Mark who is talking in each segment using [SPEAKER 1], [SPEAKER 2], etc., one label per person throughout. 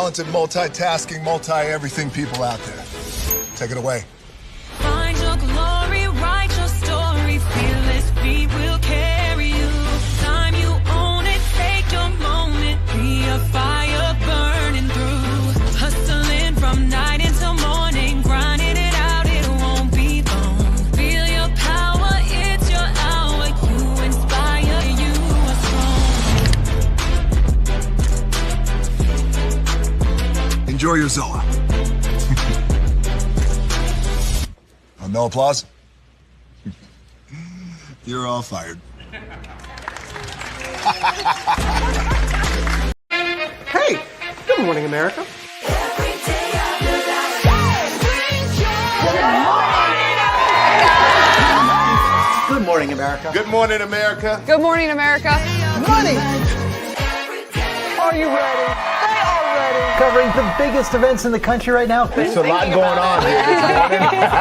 [SPEAKER 1] talented, multitasking, multi-everything people out there. Take it away.
[SPEAKER 2] Find your glory, write your story, fearless feet will carry you. Time you own it, take your moment, be a fire burning through. Hustling from night until morning, grinding it out, it won't be long. Feel your power, it's your hour, you inspire, you are strong.
[SPEAKER 1] Enjoy your Zoa. No applause? You're all fired.
[SPEAKER 3] Hey, good morning, America. Good morning, America.
[SPEAKER 4] Good morning, America.
[SPEAKER 5] Good morning, America.
[SPEAKER 3] Money. Are you ready? They are ready. Covering the biggest events in the country right now.
[SPEAKER 4] There's a lot going on here.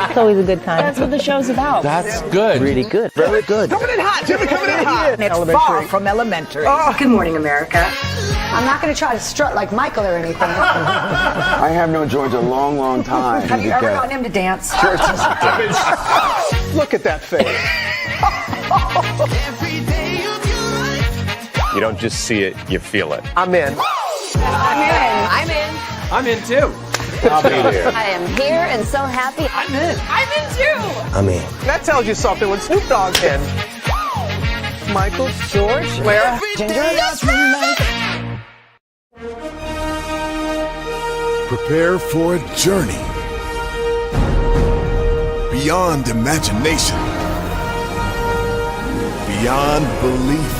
[SPEAKER 6] It's always a good time. That's what the show's about.
[SPEAKER 4] That's good.
[SPEAKER 3] Really good. Very good. Coming in hot. Jimmy coming in hot.
[SPEAKER 6] It's far from elementary.
[SPEAKER 3] Oh.
[SPEAKER 6] Good morning, America.
[SPEAKER 7] I'm not going to try to strut like Michael or anything.
[SPEAKER 8] I have known George a long, long time.
[SPEAKER 7] Have you ever gotten him to dance?
[SPEAKER 3] Look at that face.
[SPEAKER 9] You don't just see it, you feel it.
[SPEAKER 3] I'm in.
[SPEAKER 5] I'm in.
[SPEAKER 3] I'm in too.
[SPEAKER 9] I'll be there.
[SPEAKER 6] I am here and so happy.
[SPEAKER 3] I'm in.
[SPEAKER 5] I'm in too.
[SPEAKER 8] I'm in.
[SPEAKER 3] That tells you something when Snoop Dogg's in. Michael, George, Lara, Ginger.
[SPEAKER 1] Prepare for a journey beyond imagination, beyond belief,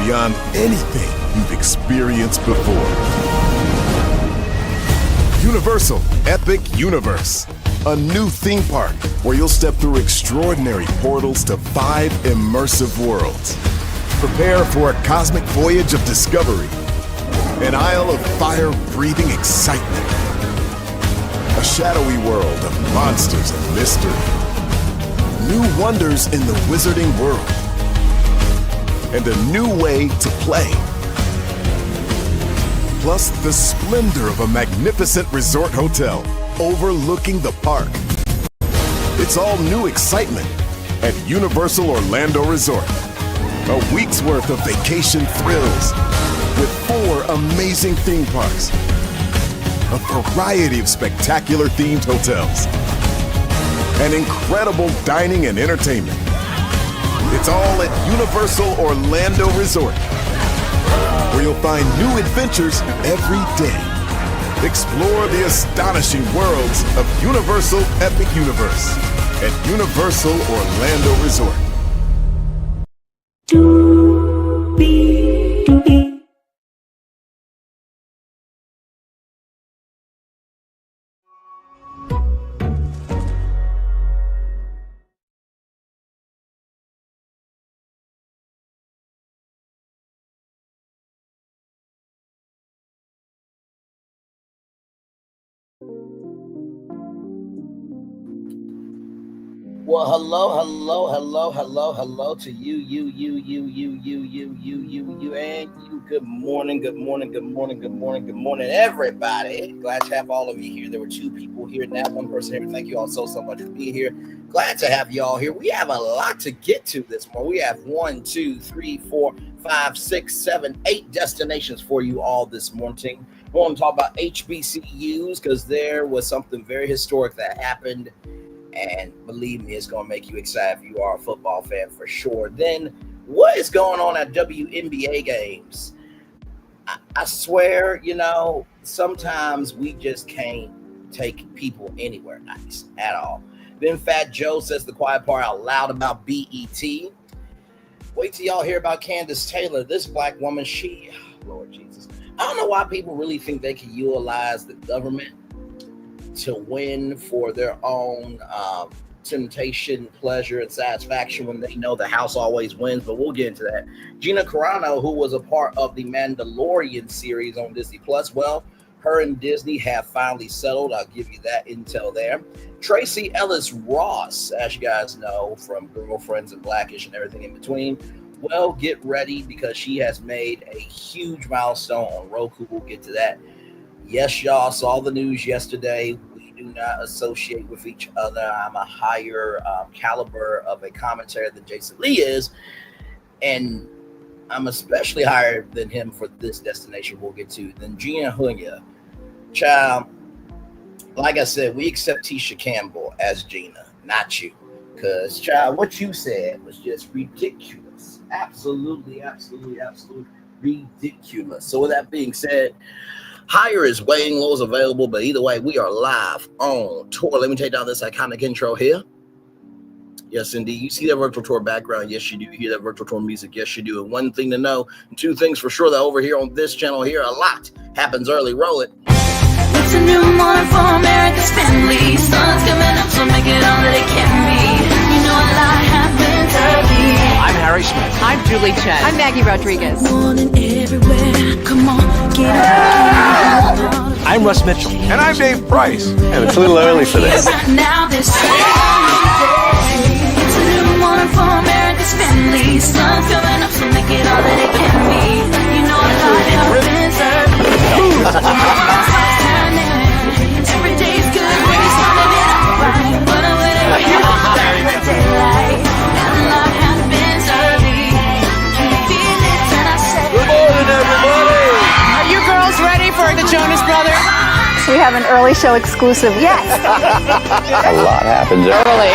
[SPEAKER 1] beyond anything you've experienced before. Universal Epic Universe, a new theme park where you'll step through extraordinary portals to 5 immersive worlds. Prepare for a cosmic voyage of discovery, an isle of fire-breathing excitement, a shadowy world of monsters and mystery, new wonders in the wizarding world, and a new way to play. Plus the splendor of a magnificent resort hotel overlooking the park. It's all new excitement at Universal Orlando Resort. A week's worth of vacation thrills with 4 amazing theme parks, a variety of spectacular themed hotels, and incredible dining and entertainment. It's all at Universal Orlando Resort, where you'll find new adventures every day. Explore the astonishing worlds of Universal Epic Universe at Universal Orlando Resort.
[SPEAKER 10] Well, hello to you, and you. Good morning, everybody. Glad to have all of you here. There were 2 people here, now 1 person here. Thank you all so much for being here. Glad to have you all here. We have a lot to get to this morning. We have 1, 2, 3, 4, 5, 6, 7, 8 destinations for you all this morning. We want to talk about HBCUs because there was something very historic that happened. And believe me, it's going to make you excited if you are a football fan for sure. Then what is going on at WNBA games? I swear, sometimes we just can't take people anywhere nice at all. Then Fat Joe says the quiet part out loud about BET. Wait till y'all hear about Candice Taylor. This black woman, Lord Jesus. I don't know why people really think they can utilize the government to win for their own temptation, pleasure, and satisfaction when they know the house always wins, but we'll get into that. Gina Carano, who was a part of the Mandalorian series on Disney Plus, well, her and Disney have finally settled. I'll give you that intel there. Tracee Ellis Ross, as you guys know from Girlfriends and Blackish and everything in between, well, get ready because she has made a huge milestone on Roku. We'll get to that. Yes, y'all saw the news yesterday. We do not associate with each other. I'm a higher caliber of a commentator than Jason Lee is, and I'm especially higher than him for this destination we'll get to than Gina Huynh. Child, like I said, we accept Tisha Campbell as Gina, not you. Because, child, what you said was just ridiculous. Absolutely ridiculous. So with that being said, higher is weighing, low is available, but either way, we are live on tour. Let me take down this iconic intro here. Yes, indeed. You see that virtual tour background? Yes, you do. You hear that virtual tour music? Yes, you do. And one thing to know, and two things for sure, that over here on this channel here, a lot happens early. Roll it.
[SPEAKER 2] It's a new morning for America's family. Sun's coming up, so make it all that it can be. You know a lot happens early.
[SPEAKER 3] I'm Harry Smith.
[SPEAKER 5] I'm Julie Chen. I'm Maggie Rodriguez.
[SPEAKER 2] Morning everywhere. Come on, get up.
[SPEAKER 3] I'm Russ Mitchell.
[SPEAKER 9] And I'm Dave Price. And it's a little early for this.
[SPEAKER 2] Right now, this it's a new morning for America's family. Sun's coming up, so make it all that it can be. You know a lot happens early. Every day's good when you're starting it out right. But I'm waiting for you in the daylight. And a lot happens early. Can you feel it when I say?
[SPEAKER 3] Good morning, everybody.
[SPEAKER 5] Are you girls ready for the Jonas Brothers?
[SPEAKER 7] We have an early show exclusive. Yes.
[SPEAKER 9] A lot happens early.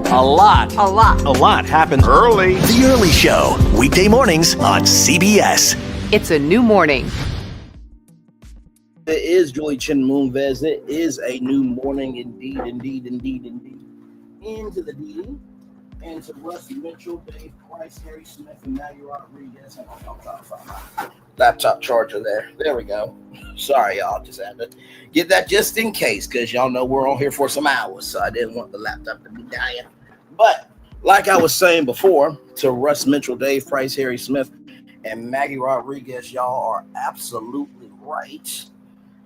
[SPEAKER 3] A lot.
[SPEAKER 5] A lot.
[SPEAKER 3] A lot happens
[SPEAKER 9] Early.
[SPEAKER 11] The Early Show, weekday mornings on CBS.
[SPEAKER 5] It's a new morning.
[SPEAKER 10] It is Julie Chen Moonves. It is a new morning, indeed. Into the D. And to Russ Mitchell, Dave Price, Harry Smith, and Maggie Rodriguez. Hang on, laptop charger there. There we go. Sorry, y'all. Just had to get that just in case, because y'all know we're on here for some hours, so I didn't want the laptop to be dying. But like I was saying before, to Russ Mitchell, Dave Price, Harry Smith, and Maggie Rodriguez, y'all are absolutely right.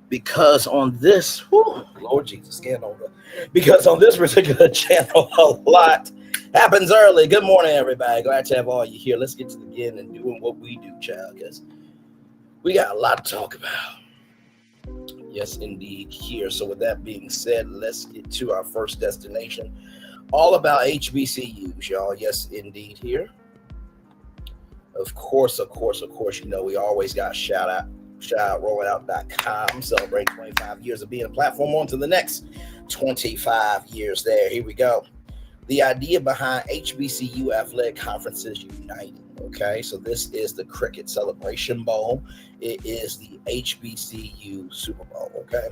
[SPEAKER 10] Because on this, Lord Jesus, get over. Because on this particular channel, a lot happens early. Good morning, everybody. Glad to have all you here. Let's get to the beginning and doing what we do, child, because we got a lot to talk about. Yes, indeed, here. So with that being said, let's get to our first destination. All about HBCUs, y'all. Yes, indeed, here. Of course, you know, we always got shout out rollingout.com, celebrating 25 years of being a platform on to the next 25 years there. Here we go. The idea behind HBCU Athletic Conferences United. Okay, so this is the Cricket Celebration Bowl. It is the HBCU Super Bowl. Okay,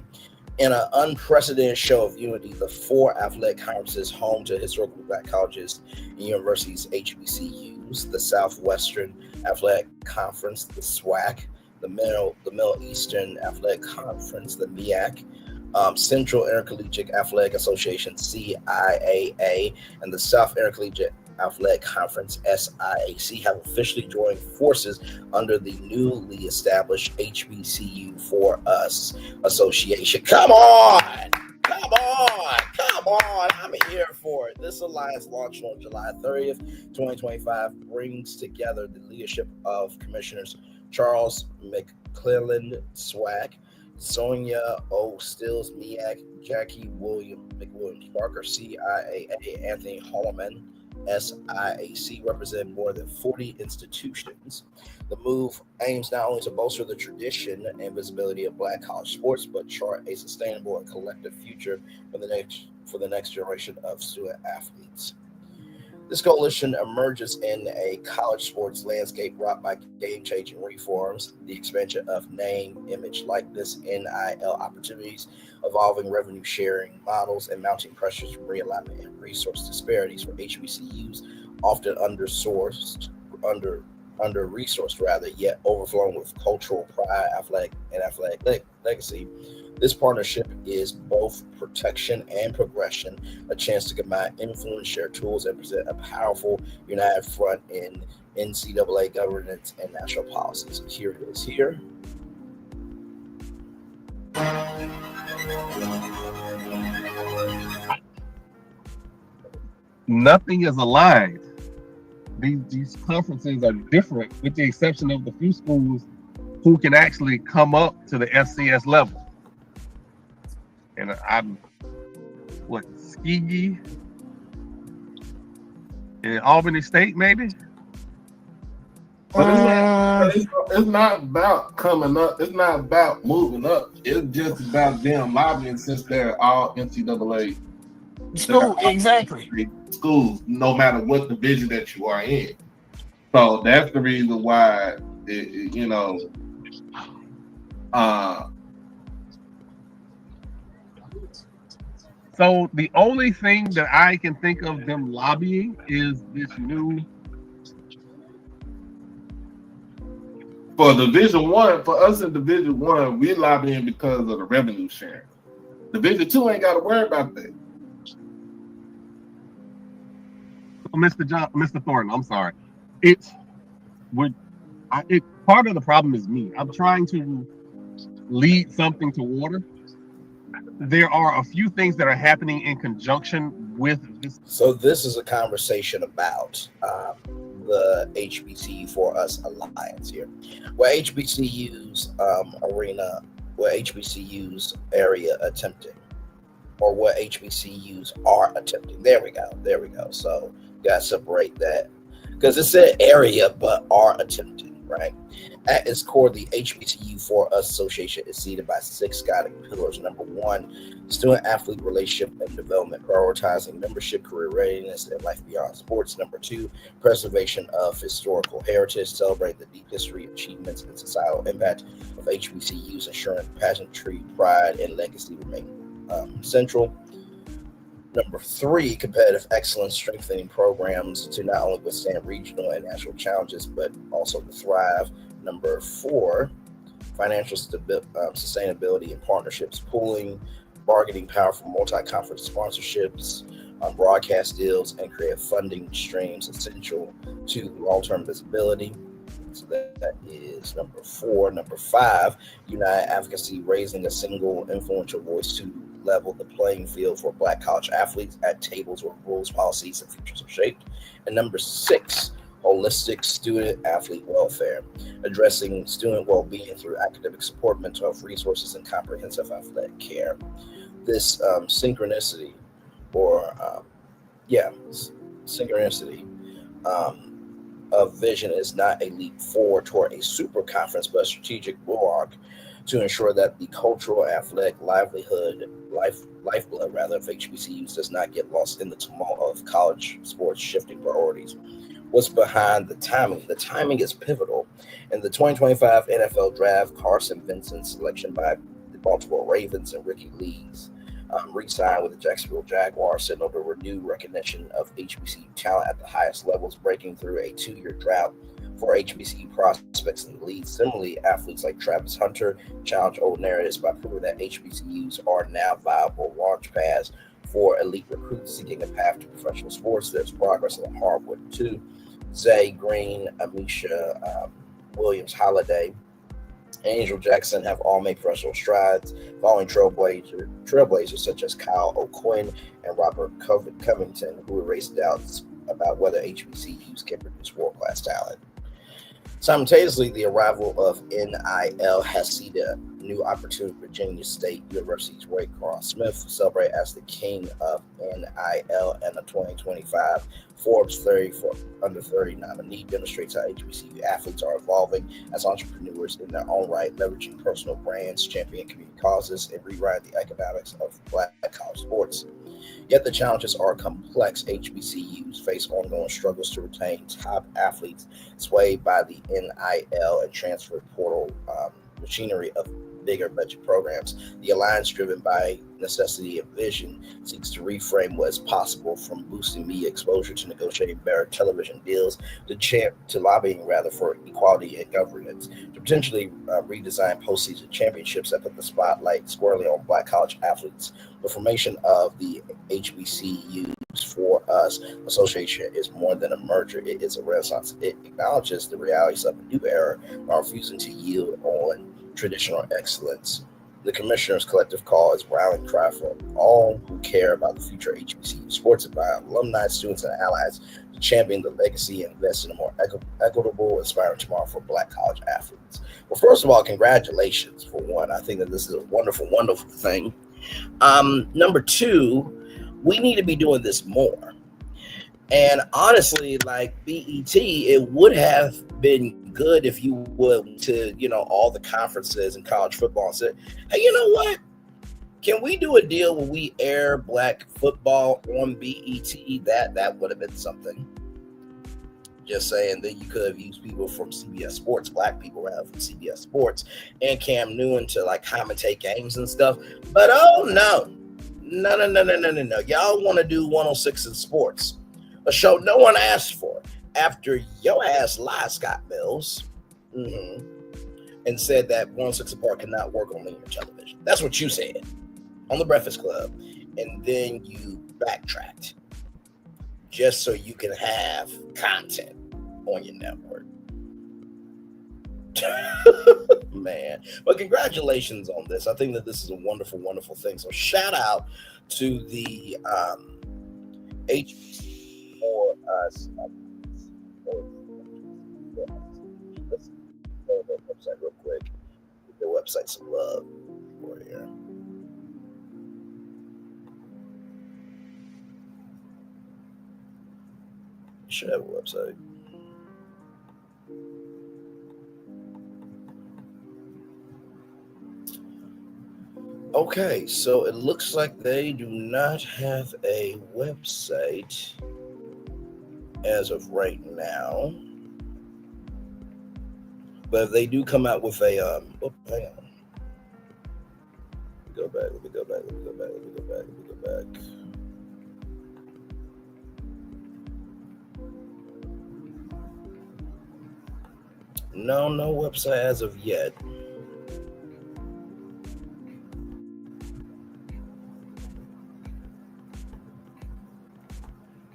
[SPEAKER 10] in an unprecedented show of unity, the four athletic conferences home to historically black colleges and universities, HBCUs, the Southwestern Athletic Conference, the SWAC, the Middle Eastern Athletic Conference, the MEAC, Central Intercollegiate Athletic Association, CIAA, and the South Intercollegiate Athletic Conference, SIAC, have officially joined forces under the newly established HBCU for Us Association. Come on! I'm here for it. This alliance launched on July 30th, 2025, brings together the leadership of Commissioners Charles McClelland, SWAC, Sonia O. Stills, MEAC, Jackie McWilliams Parker, CIAA, Anthony Holloman, SIAC, represent more than 40 institutions. The move aims not only to bolster the tradition and visibility of black college sports, but chart a sustainable and collective future for the next generation of student athletes. This coalition emerges in a college sports landscape wrought by game-changing reforms, the expansion of name, image, likeness, NIL opportunities, evolving revenue-sharing models, and mounting pressures from realignment and resource disparities for HBCUs, often under-resourced, yet overflowing with cultural pride, athletic legacy. This partnership is both protection and progression, a chance to combine influence, share tools, and present a powerful, united front in NCAA governance and national policies. Here it is here.
[SPEAKER 12] Nothing is aligned these conferences are different, with the exception of the few schools who can actually come up to the FCS level. And I'm Tuskegee in Albany State, maybe.
[SPEAKER 13] But it's not about coming up. It's not about moving up. It's just about them lobbying, since they're all NCAA
[SPEAKER 14] school, exactly.
[SPEAKER 13] Schools, no matter what division that you are in. So that's the reason why,
[SPEAKER 12] So the only thing that I can think of them lobbying is this new.
[SPEAKER 13] For Division One, for us in Division One, we're lobbying because of the revenue sharing. Division Two ain't got to worry about that.
[SPEAKER 12] Mr. Thornton, I'm sorry. Part of the problem is me. I'm trying to lead something to water. There are a few things that are happening in conjunction with this.
[SPEAKER 10] So this is a conversation about the HBCU for Us Alliance here, where HBCU's HBCU's area attempting, or what HBCUs are attempting. There we go. So you gotta separate that, because it said area but are attempting, right? At its core, the HBCU for Us Association is seeded by 6 guiding pillars. Number 1, student-athlete relationship and development, prioritizing membership, career readiness, and life beyond sports. Number 2, preservation of historical heritage, celebrate the deep history, achievements, and societal impact of HBCUs, ensuring pageantry, pride, and legacy remain central. Number 3, competitive excellence, strengthening programs to not only withstand regional and national challenges, but also to thrive. Number 4, financial sustainability and partnerships, pooling, bargaining power for multi-conference sponsorships, broadcast deals, and create funding streams essential to long-term visibility. So that is number 4. Number 5, united advocacy, raising a single influential voice to level the playing field for Black college athletes at tables where rules, policies, and futures are shaped. And number 6, holistic student-athlete welfare, addressing student well-being through academic support, mental health resources, and comprehensive athletic care. This synchronicity of vision is not a leap forward toward a super conference, but a strategic bulwark to ensure that the cultural, athletic lifeblood of HBCUs does not get lost in the tumult of college sports shifting priorities. What's behind the timing? The timing is pivotal. In the 2025 NFL Draft, Carson Vincent's selection by the Baltimore Ravens and Ricky Lee's re-signed with the Jacksonville Jaguars signaled a renewed recognition of HBCU talent at the highest levels, breaking through a 2-year drought for HBCU prospects in the league. Similarly, athletes like Travis Hunter challenge old narratives by proving that HBCUs are now viable launch pads for elite recruits seeking a path to professional sports. There's progress on hardwood too. Zay Green, Amisha Williams Holiday, Angel Jackson have all made professional strides, following trailblazers such as Kyle O'Quinn and Robert Covington, who erased doubts about whether HBCUs can produce world-class talent. Simultaneously, the arrival of NIL has seeded a new opportunity for Virginia State University's Waycross Smith to celebrate as the king of NIL, and the 2025 Forbes 30 for under 30 nominee demonstrates how HBCU athletes are evolving as entrepreneurs in their own right, leveraging personal brands, championing community causes, and rewriting the economics of Black college sports. Yet the challenges are complex. HBCUs face ongoing struggles to retain top athletes, swayed by the NIL and transfer portal machinery of bigger budget programs. The alliance, driven by necessity and vision, seeks to reframe what is possible, from boosting media exposure to negotiating better television deals to lobbying for equality and governance, to potentially redesign postseason championships that put the spotlight squarely on Black college athletes. The formation of the HBCUs for Us Association is more than a merger. It is a renaissance. It acknowledges the realities of a new era while refusing to yield on traditional excellence. The commissioner's collective call is rallying cry for all who care about the future of HBCU sports, and by alumni, students, and allies to champion the legacy and invest in a more equitable, inspiring tomorrow for Black college athletes. Well, first of all, congratulations for one. I think that this is a wonderful, wonderful thing. Number two, we need to be doing this more. And honestly, like BET, it would have been good if you would to, all the conferences in college football and said, hey, you know what? Can we do a deal where we air Black football on BET? That would have been something. Just saying. Then you could have used people from CBS Sports, Black people rather from CBS Sports, and Cam Newton to like commentate games and stuff. But oh no. Y'all want to do 106 in sports, a show no one asked for, after your ass lied, Scott Mills, and said that 106 in Park cannot work on linear television. That's what you said on the Breakfast Club, and then you backtracked just so you can have content on your network. Man, but congratulations on this. I think that this is a wonderful, wonderful thing. So shout out to the HBCU for us. Let's go to their website real quick. Give their website some love for here. Should have a website. Okay, so it looks like they do not have a website as of right now. But if they do come out with a hang on. Let me go back. No website as of yet.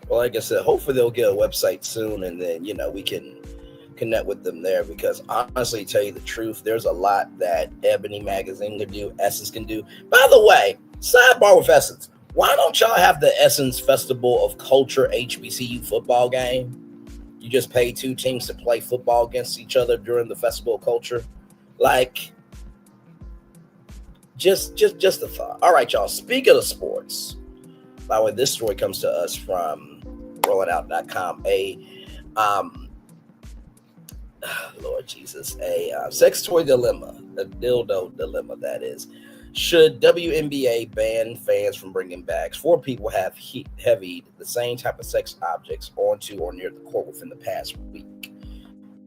[SPEAKER 10] Well, like I said, hopefully they'll get a website soon, and then, we can connect with them there, because honestly, to tell you the truth, there's a lot that Ebony Magazine can do, Essence can do. By the way, sidebar with Essence, why don't y'all have the Essence Festival of Culture HBCU football game? You just pay two teams to play football against each other during the Festival of Culture. Like, just a thought. All right, y'all, speaking of sports, by the way, this story comes to us from rollingout.com. Lord Jesus, a sex toy dilemma, a dildo dilemma, that is. Should WNBA ban fans from bringing bags? 4 people have heavied the same type of sex objects onto or near the court within the past week.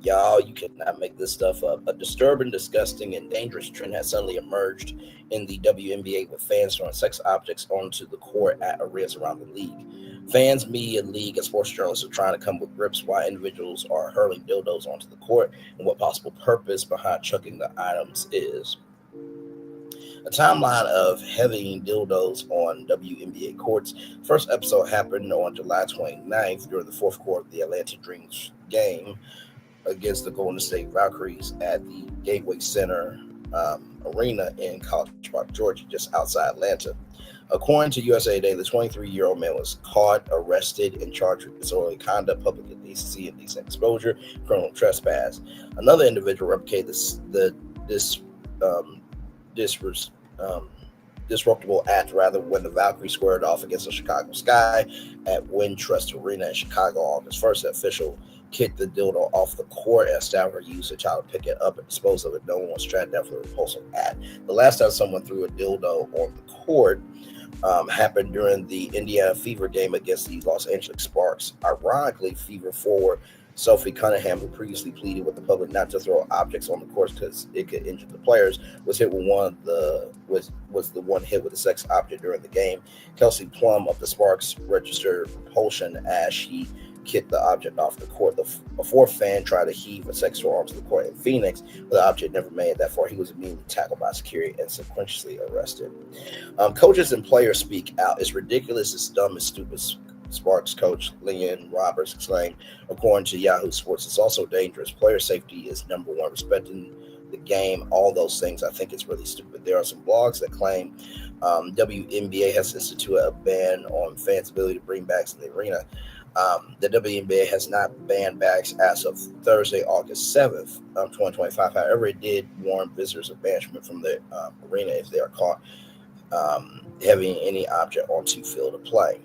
[SPEAKER 10] Y'all, you cannot make this stuff up. A disturbing, disgusting, and dangerous trend has suddenly emerged in the WNBA, with fans throwing sex objects onto the court at arenas around the league. Fans, media, league, and sports journalists are trying to come with grips why individuals are hurling dildos onto the court and what possible purpose behind chucking the items is. A timeline of heavy dildos on WNBA courts. First episode happened on July 29th during the fourth quarter of the Atlanta Dreams game against the Golden State Valkyries at the Gateway Center Arena in College Park, Georgia, just outside Atlanta. According to USA Today, the 23-year-old man was caught, arrested, and charged with disorderly conduct, public indecency, and indecent exposure, criminal trespass. Another individual replicated disruptible act when the Valkyrie squared off against the Chicago Sky at Wintrust Arena in Chicago on August 1st. The official kicked the dildo off the court and stabbed her user child to pick it up and dispose of it. No one was tracked down for the repulsive act. The last time someone threw a dildo on the court happened during the Indiana Fever game against the Los Angeles Sparks. Ironically, Fever forward Sophie Cunningham, who previously pleaded with the public not to throw objects on the court because it could injure the players, was hit with was the one hit with a sex object during the game. Kelsey Plum of the Sparks registered repulsion as she kicked the object off the court. A fourth fan tried to heave a sex toy onto the court in Phoenix, but the object never made it that far. He was immediately tackled by security and sequentially arrested. Coaches and players speak out. It's ridiculous, it's dumb, it's stupid. Sparks coach Leon Roberts exclaimed, according to Yahoo Sports. It's also dangerous. Player safety is number one. Respecting the game, all those things. I think it's really stupid. There are some blogs that claim WNBA has instituted a ban on fans' ability to bring bags in the arena. The WNBA has not banned bags as of Thursday, August 7th, 2025. However, it did warn visitors of banishment from the arena if they are caught having any object onto field of play.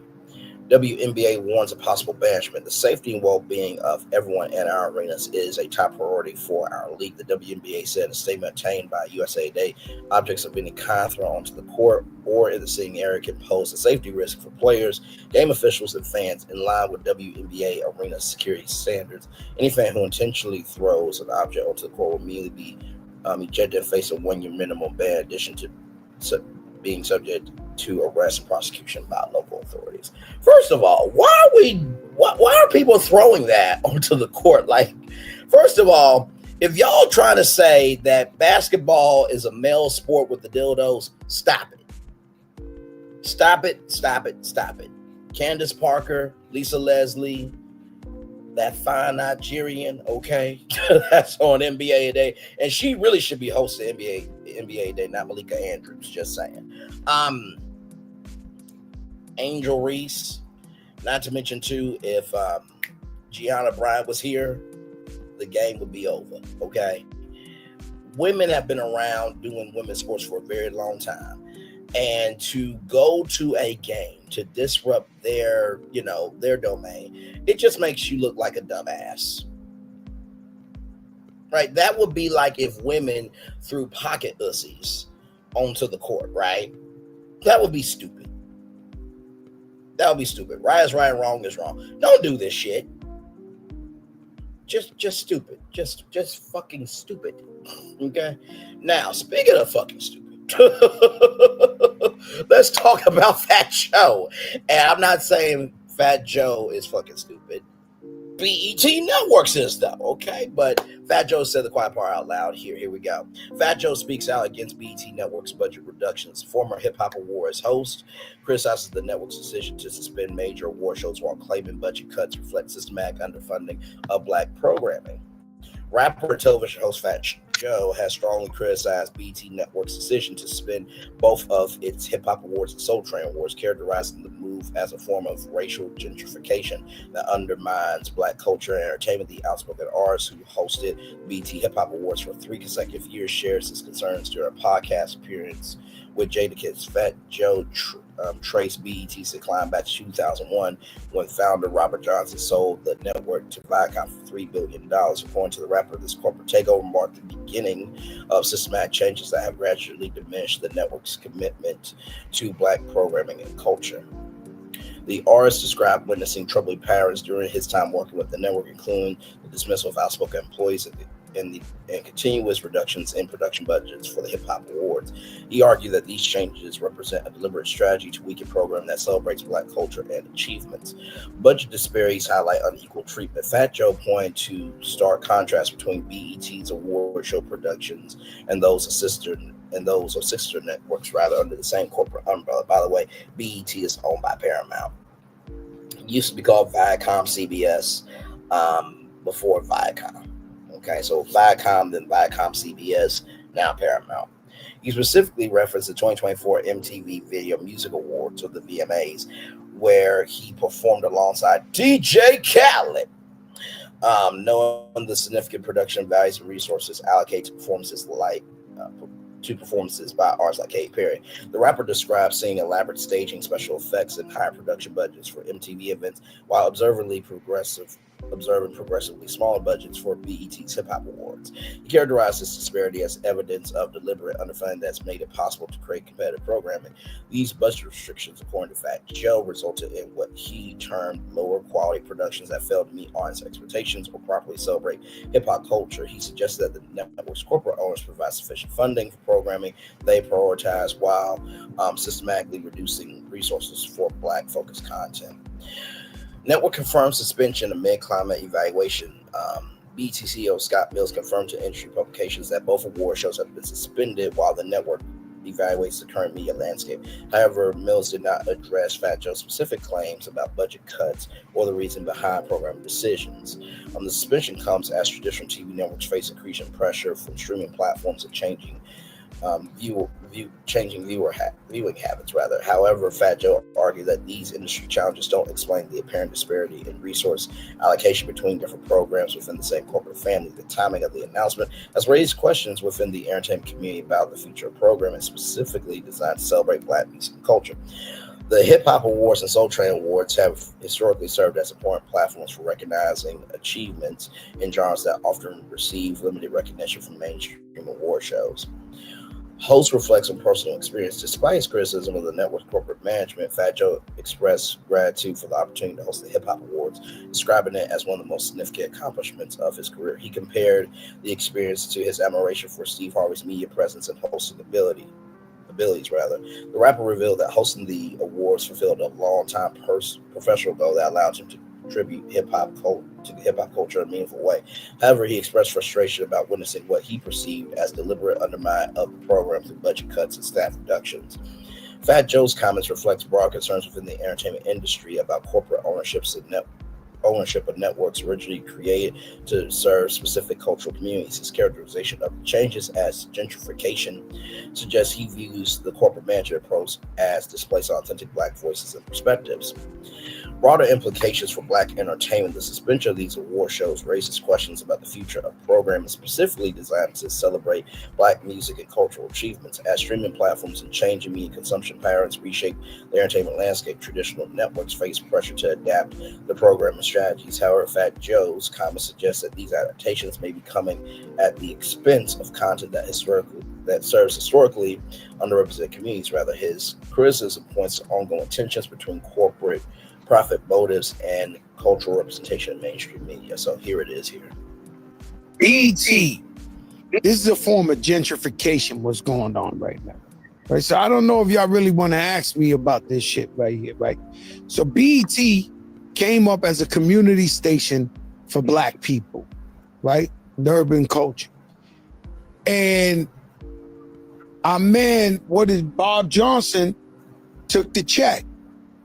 [SPEAKER 10] WNBA warns of possible banishment. The safety and well-being of everyone in our arenas is a top priority for our league. The WNBA said in a statement obtained by USA Today, objects of any kind thrown onto the court or in the sitting area can pose a safety risk for players, game officials, and fans in line with WNBA arena security standards. Any fan who intentionally throws an object onto the court will immediately be ejected and face a 1-year minimum ban, in addition to being subject to arrest and prosecution by local authorities. First of all, why are people throwing that onto the court? Like, first of all, if y'all trying to say that basketball is a male sport with the dildos, stop it. Stop it, stop it, stop it. Candace Parker, Lisa Leslie, that fine Nigerian, okay? That's on NBA Day. And she really should be hosting NBA Day, not Malika Andrews, just saying. Angel Reese, not to mention too, if Gianna Bryant was here, the game would be over, okay? Women have been around doing women's sports for a very long time. And to go to a game to disrupt their domain, it just makes you look like a dumbass. Right? That would be like if women threw pocket ussies onto the court, right? That would be stupid. That would be stupid. Right is right, wrong is wrong. Don't do this shit. Just stupid. Just fucking stupid. Okay? Now, speaking of fucking stupid, let's talk about Fat Joe. And I'm not saying Fat Joe is fucking stupid. BET Networks is though, okay? But Fat Joe said the quiet part out loud. Here we go. Fat Joe speaks out against BET Network's budget reductions. Former Hip Hop Awards host criticizes the network's decision to suspend major award shows while claiming budget cuts reflect systematic underfunding of black programming. Rapper and television host Fat Joe has strongly criticized BET Network's decision to suspend both of its Hip Hop Awards and Soul Train Awards, characterizing the move as a form of racial gentrification that undermines black culture and entertainment. The outspoken artist who hosted BET Hip Hop Awards for 3 consecutive years shares his concerns during a podcast appearance with Jadakiss. Fat Joe traced BET's decline back to 2001 when founder Robert Johnson sold the network to Viacom for $3 billion. According to the rapper, this corporate takeover marked the beginning of systematic changes that have gradually diminished the network's commitment to black programming and culture. The artist described witnessing troubling patterns during his time working with the network, including the dismissal of outspoken employees and continuous reductions in production budgets for the Hip Hop Awards. He argued that these changes represent a deliberate strategy to weaken programming that celebrates black culture and achievements. Budget disparities highlight unequal treatment. Fat Joe pointed to stark contrast between BET's award show productions and those of sister networks, rather, under the same corporate umbrella. By the way, BET is owned by Paramount. It used to be called Viacom CBS before Viacom. Okay, so Viacom, then Viacom CBS, now Paramount. He specifically referenced the 2024 MTV Video Music Awards, or the VMAs, where he performed alongside DJ Khaled. Knowing the significant production values and resources allocated to performances by artists like Katy Perry. The rapper described seeing elaborate staging, special effects, and higher production budgets for MTV events, while observing progressively smaller budgets for BET's Hip Hop Awards. He characterized this disparity as evidence of deliberate underfunding that's made it possible to create competitive programming. These budget restrictions, according to Fat Joe, resulted in what he termed lower quality productions that failed to meet audience expectations or properly celebrate hip hop culture. He suggested that the network's corporate owners provide sufficient funding for programming they prioritize while systematically reducing resources for black-focused content. Network confirmed suspension amid climate evaluation. BET CEO Scott Mills confirmed to industry publications that both award shows have been suspended while the network evaluates the current media landscape. However, Mills did not address Fat Joe's specific claims about budget cuts or the reason behind programming decisions. The suspension comes as traditional TV networks face increasing pressure from streaming platforms and changing viewing habits rather. However, Fat Joe argued that these industry challenges don't explain the apparent disparity in resource allocation between different programs within the same corporate family. The timing of the announcement has raised questions within the entertainment community about the future of programming, specifically designed to celebrate Black music and culture. The Hip Hop Awards and Soul Train Awards have historically served as important platforms for recognizing achievements in genres that often receive limited recognition from mainstream award shows. Host reflects on personal experience. Despite his criticism of the network's corporate management, Fat Joe expressed gratitude for the opportunity to host the Hip Hop Awards, describing it as one of the most significant accomplishments of his career. He compared the experience to his admiration for Steve Harvey's media presence and hosting abilities. The rapper revealed that hosting the awards fulfilled a long-time professional goal that allowed him to contribute hip-hop to the hip-hop culture in a meaningful way. However, he expressed frustration about witnessing what he perceived as deliberate undermining of the program through budget cuts and staff reductions. Fat Joe's comments reflect broad concerns within the entertainment industry about corporate ownership of networks originally created to serve specific cultural communities. His characterization of the changes as gentrification suggests he views the corporate management approach as displacing authentic Black voices and perspectives. Broader implications for Black entertainment. The suspension of these award shows raises questions about the future of programming specifically designed to celebrate Black music and cultural achievements. As streaming platforms and changing media consumption patterns reshape the entertainment landscape, traditional networks face pressure to adapt the programming strategies. However, Fat Joe's comments suggest that these adaptations may be coming at the expense of content that serves historically underrepresented communities. Rather, his criticism points to ongoing tensions between corporate profit motives and cultural representation in mainstream media. So here it is here.
[SPEAKER 15] BET. This is a form of gentrification what's going on right now. Right. So I don't know if y'all really want to ask me about this shit right here, right? So BET came up as a community station for Black people, right? The urban culture. And our man, Bob Johnson, took the check.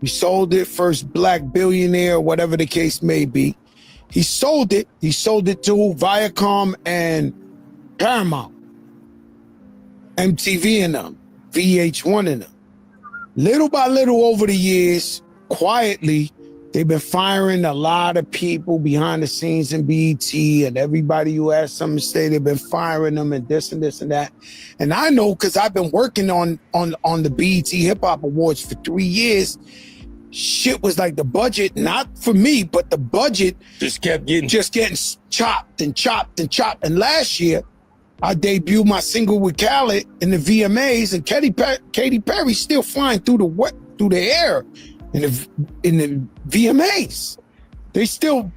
[SPEAKER 15] He sold it, first Black billionaire, whatever the case may be. He sold it. He sold it to Viacom and Paramount, MTV and them, VH1 and them. Little by little over the years, quietly, they've been firing a lot of people behind the scenes in BET, and everybody who has something to say, they've been firing them and this and this and that. And I know because I've been working on the BET Hip Hop Awards for 3 years. Shit was like the budget, not for me, but the budget just getting chopped and chopped and chopped. And last year, I debuted my single with Khaled in the VMAs, and Katy Perry's still flying through the air in the VMAs. They still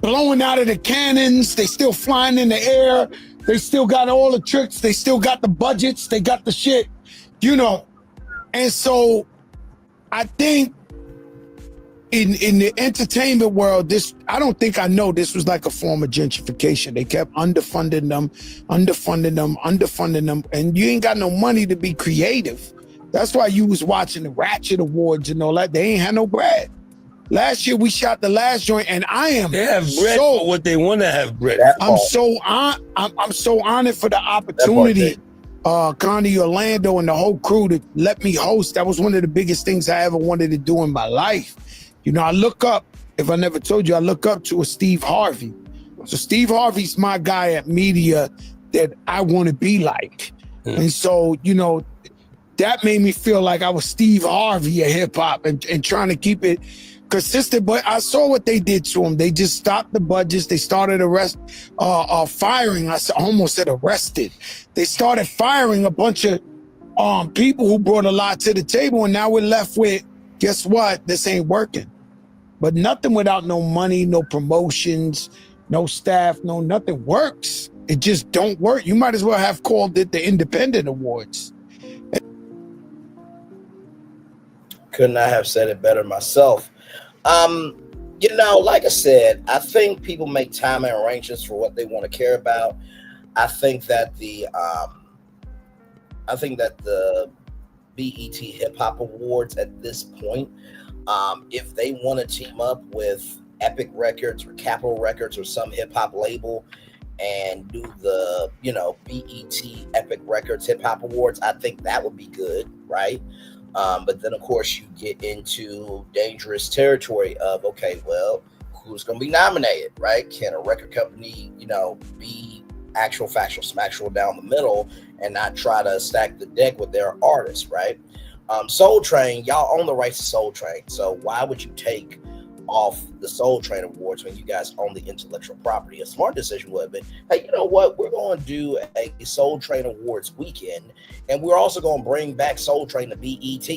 [SPEAKER 15] blowing out of the cannons. They still flying in the air. They still got all the tricks. They still got the budgets. They got the shit, you know. And so I think in the entertainment world, I don't think I know this was like a form of gentrification. They kept underfunding them, and you ain't got no money to be creative. That's why you was watching the Ratchet Awards and all that. They ain't had no bread. Last year we shot the last joint, and they have bread for what they want to have bread. I'm so honored for the opportunity, Connie Orlando and the whole crew to let me host. That was one of the biggest things I ever wanted to do in my life. You know, I look up, if I never told you, I look up to a Steve Harvey. So Steve Harvey's my guy at media that I want to be like. And so, you know, that made me feel like I was Steve Harvey of hip hop and trying to keep it consistent. But I saw what they did to him. They just stopped the budgets. They started firing. I almost said arrested. They started firing a bunch of people who brought a lot to the table. And now we're left with, guess what? This ain't working. But nothing without no money, no promotions, no staff, no nothing works. It just don't work. You might as well have called it the Independent Awards.
[SPEAKER 10] Couldn't I have said it better myself? You know, like I said, I think people make time and arrangements for what they want to care about. I think that the BET Hip Hop Awards at this point, if they want to team up with Epic Records or Capitol Records or some hip hop label and do the, BET Epic Records Hip Hop Awards, I think that would be good, right? But then, of course, you get into dangerous territory of, okay, well, who's going to be nominated, right? Can a record company, be actual, factual, smacktual down the middle and not try to stack the deck with their artists, right? Soul Train, y'all own the rights to Soul Train. So why would you take off the Soul Train Awards when you guys own the intellectual property? A smart decision would have been, hey, you know what? We're going to do a Soul Train Awards weekend, and we're also going to bring back Soul Train to BET.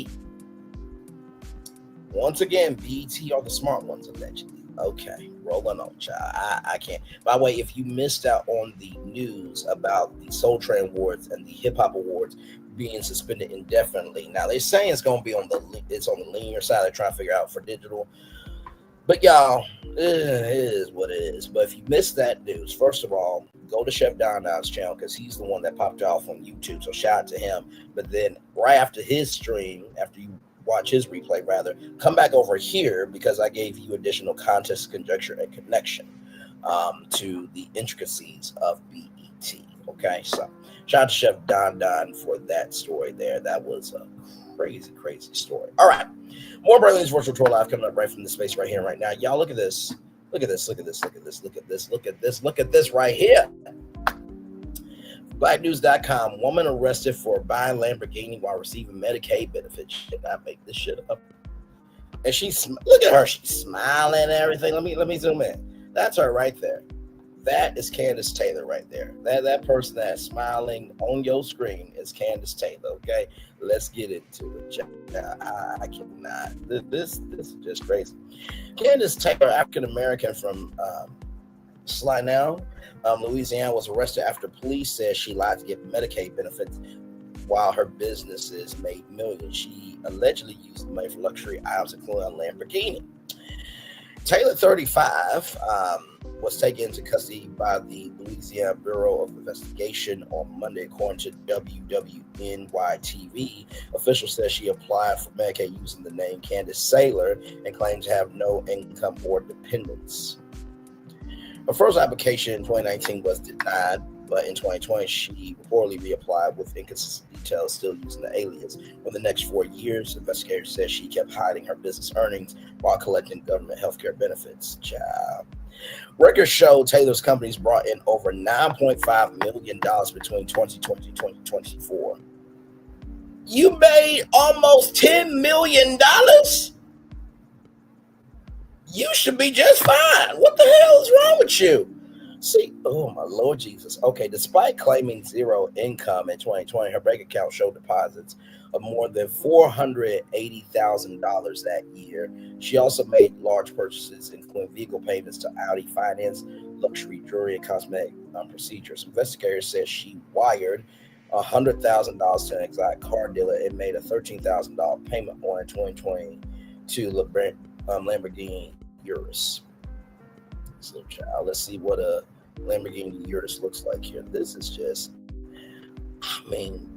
[SPEAKER 10] Once again, BET are the smart ones, allegedly. Okay, rolling on, child. I can't. By the way, if you missed out on the news about the Soul Train Awards and the Hip Hop Awards being suspended indefinitely, now they're saying it's going to be on the linear side. They're trying to figure out for digital. But y'all, it is what it is. But if you missed that news, first of all, go to Chef Don Don's channel because he's the one that popped off on YouTube. So shout out to him. But then right after his stream, after you watch his replay, rather, come back over here because I gave you additional context, conjecture, and connection to the intricacies of BET. Okay, so shout out to Chef Don for that story there. That was a crazy, crazy story. All right. More Brother News Virtual Tour Live coming up right from the space right here, right now. Y'all, look at this. Look at this. Look at this. Look at this. Look at this. Look at this. Look at this right here. Blacknews.com. Woman arrested for buying Lamborghini while receiving Medicaid benefits. Did not make this shit up. And look at her. She's smiling and everything. Let me zoom in. That's her right there. That is Candice Taylor right there. That person that's smiling on your screen is Candice Taylor. Okay, let's get into it. I cannot. This is just crazy. Candice Taylor, African American from Slynell, Louisiana, was arrested after police said she lied to get Medicaid benefits while her businesses made millions. She allegedly used the money for luxury items, including a Lamborghini. Taylor, 35, was taken into custody by the Louisiana Bureau of Investigation on Monday, according to WWNY-TV. Officials said she applied for Medicaid using the name Candice Taylor and claimed to have no income or dependents. Her first application in 2019 was denied, but in 2020, she reportedly reapplied with inconsistent details, still using the alias. For the next 4 years, investigators said she kept hiding her business earnings while collecting government healthcare benefits. Child. Records show Taylor's companies brought in over $9.5 million between 2020 and 2024. You made almost $10 million? You should be just fine. What the hell is wrong with you? See, oh my Lord Jesus. Okay, despite claiming zero income in 2020, her bank account showed deposits of more than $480,000 that year. She also made large purchases, including vehicle payments to Audi Finance, luxury jewelry, and cosmetic procedures. Investigators said she wired $100,000 to an exotic car dealer and made a $13,000 payment on in 2020 to Lamborghini Urus. So, child, let's see what a Lamborghini Urus looks like here. This is just, I mean,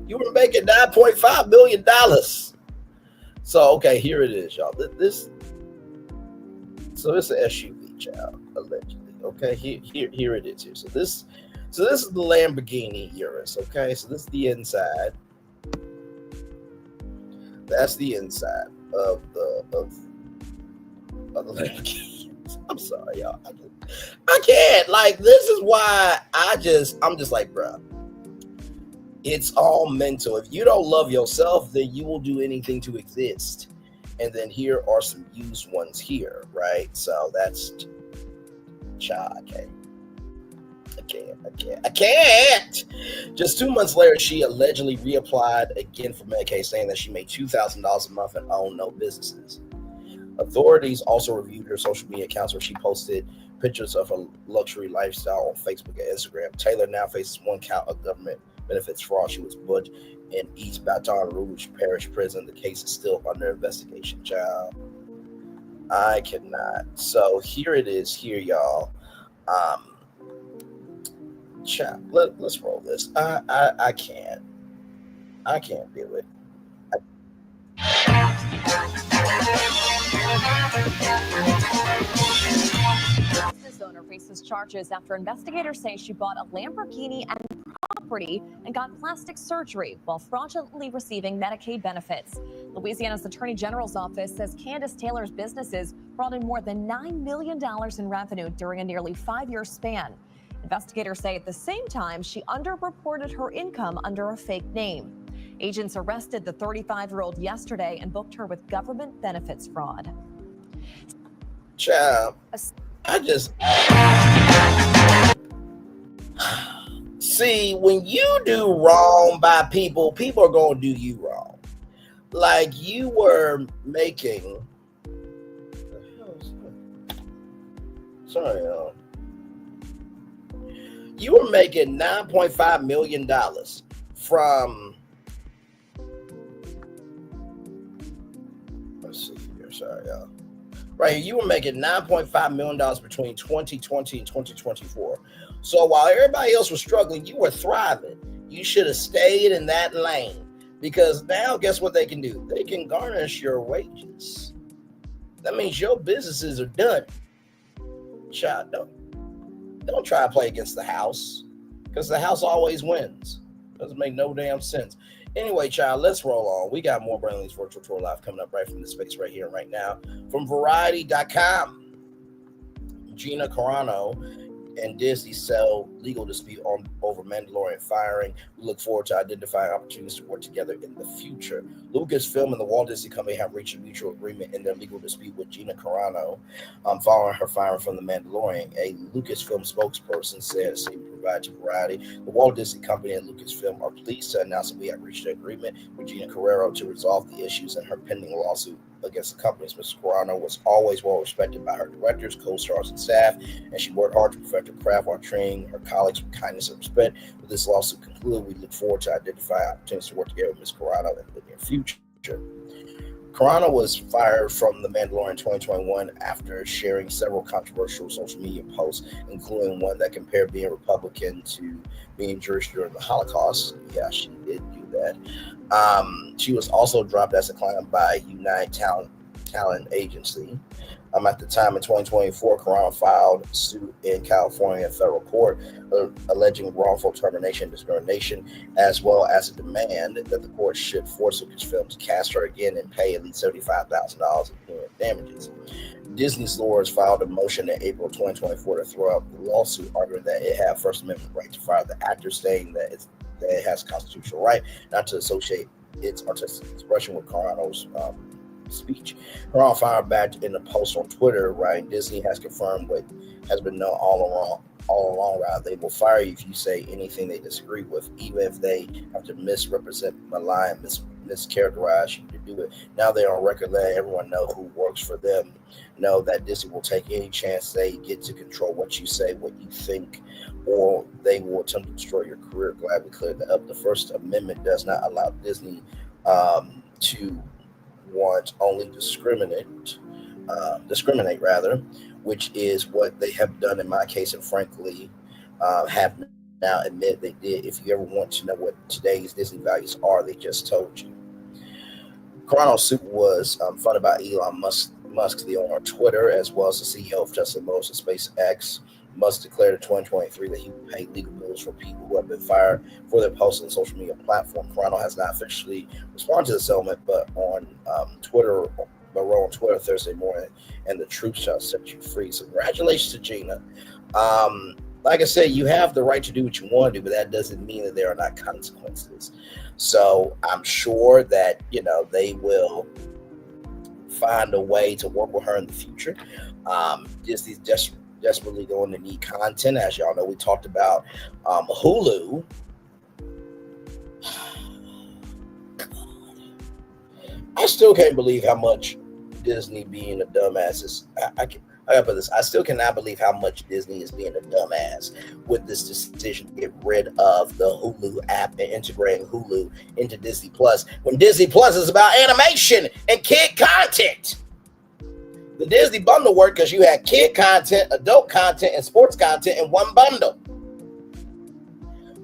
[SPEAKER 10] you were making $9.5 million. So, okay, here it is, y'all. This is an SUV, child, allegedly. Okay, here it is here. So this is the Lamborghini Urus. Okay, so this is the inside. That's the inside of the Lamborghini. I'm sorry, y'all. I can't. Like, this is why I'm just like, bro. It's all mental. If you don't love yourself, then you will do anything to exist. And then here are some used ones here, right? So that's, child, I can't. Just 2 months later, she allegedly reapplied again for Medicaid, saying that she made $2,000 a month and owned no businesses. Authorities also reviewed her social media accounts where she posted pictures of her luxury lifestyle on Facebook and Instagram. Taylor now faces 1 count of government benefits fraud. She was put in East Baton Rouge Parish Prison. The case is still under investigation, child. I cannot. So here it is here, y'all. Child, let's roll this. I can't do it.
[SPEAKER 16] owner faces charges after investigators say she bought a Lamborghini and property and got plastic surgery while fraudulently receiving Medicaid benefits. Louisiana's Attorney General's office says Candice Taylor's businesses brought in more than $9 million in revenue during a nearly 5-year span. Investigators say at the same time, she underreported her income under a fake name. Agents arrested the 35-year-old yesterday and booked her with government benefits fraud.
[SPEAKER 10] Child, I just see when you do wrong by people, people are going to do you wrong. Like you were making, you were making $9.5 million from, let's see here, sorry, y'all. Right here, you were making $9.5 million between 2020 and 2024. So while everybody else was struggling, you were thriving. You should have stayed in that lane because now guess what they can do? They can garnish your wages. That means your businesses are done. Child, don't try to play against the house because the house always wins. Doesn't make no damn sense. Anyway, child, let's roll on. We got more Brandon Lee's Virtual Tour Live coming up right from this space right here and right now. From Variety.com, Gina Carano and Disney settle legal dispute over Mandalorian firing. We look forward to identifying opportunities to work together in the future. Lucasfilm and the Walt Disney Company have reached a mutual agreement in their legal dispute with Gina Carano following her firing from the Mandalorian. A Lucasfilm spokesperson said, provide to Variety. The Walt Disney Company and Lucasfilm are pleased to announce that we have reached an agreement with Gina Carano to resolve the issues in her pending lawsuit against the companies. Ms. Carano was always well respected by her directors, co-stars, and staff, and she worked hard to perfect her craft while training her colleagues with kindness and respect. With this lawsuit concluded, we look forward to identifying opportunities to work together with Ms. Carano in the near future. Carano was fired from The Mandalorian in 2021 after sharing several controversial social media posts, including one that compared being Republican to being Jewish during the Holocaust. Yeah, she did do that. She was also dropped as a client by Unite Talent Agency. At the time in 2024, Carano filed suit in California federal court alleging wrongful termination and discrimination, as well as a demand that the court should force Lucasfilm to cast her again and pay at least $75,000 in damages. Disney's lawyers filed a motion in April 2024 to throw out the lawsuit, arguing that it had First Amendment right to fire the actor, saying that it has constitutional right not to associate its artistic expression with Carano's speech. Carano fired back in a post on Twitter, writing, Disney has confirmed what has been known all along, they will fire you if you say anything they disagree with, even if they have to misrepresent, malign, mischaracterize you to do it. Now they're on record letting everyone know who works for them know that Disney will take any chance they get to control what you say, what you think, or they will attempt to destroy your career. Glad we cleared that up. The First Amendment does not allow Disney to only discriminate, which is what they have done in my case, and frankly, have now admit they did. If you ever want to know what today's Disney values are, they just told you. Carano's suit was funded by Elon Musk, the owner of Twitter, as well as the CEO of Tesla Motors and SpaceX. Musk declared in 2023 that he would pay legal bills for people who have been fired for their posts on social media platform. Carano has not officially responded to the settlement, but on Twitter Thursday morning, and the truth shall set you free. So congratulations to Gina. Like I said, you have the right to do what you want to do, but that doesn't mean that there are not consequences. So I'm sure that, they will find a way to work with her in the future. Disney's desperately going to need content. As y'all know, we talked about Hulu. I still can't believe how much Disney being a dumbass is. I gotta put this. I still cannot believe how much Disney is being a dumbass with this decision to get rid of the Hulu app and integrating Hulu into Disney Plus, when Disney Plus is about animation and kid content. The Disney bundle worked because you had kid content, adult content, and sports content in one bundle.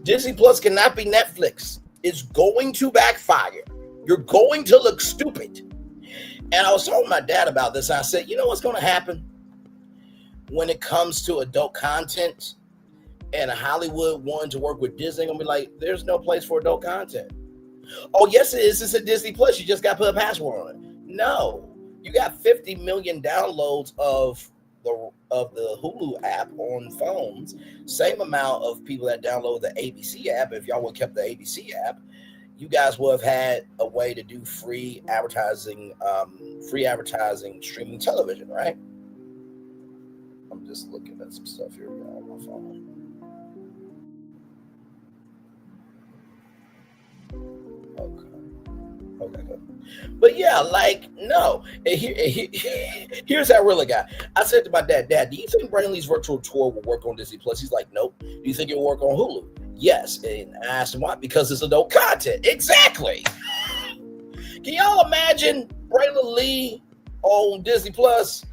[SPEAKER 10] Disney Plus cannot be Netflix. It's going to backfire. You're going to look stupid. And I was talking to my dad about this. I said, you know what's going to happen? when it comes to adult content and Hollywood wanting to work with Disney, I'm gonna be like, there's no place for adult content. Oh, yes, it is. It's a Disney Plus. You just got to put a password on it. No, you got 50 million downloads of the Hulu app on phones. Same amount of people that download the ABC app. If y'all would have kept the ABC app, you guys would have had a way to do free advertising streaming television, right? I'm just looking at some stuff here on my phone. Okay, good. But yeah, like, no. Here's how I really got. I said to my dad, do you think Brainley's virtual tour will work on Disney Plus? He's like, nope. Do you think it'll work on Hulu? Yes. And I asked him why. Because it's adult content. Exactly. Can y'all imagine Braylon Lee on Disney Plus?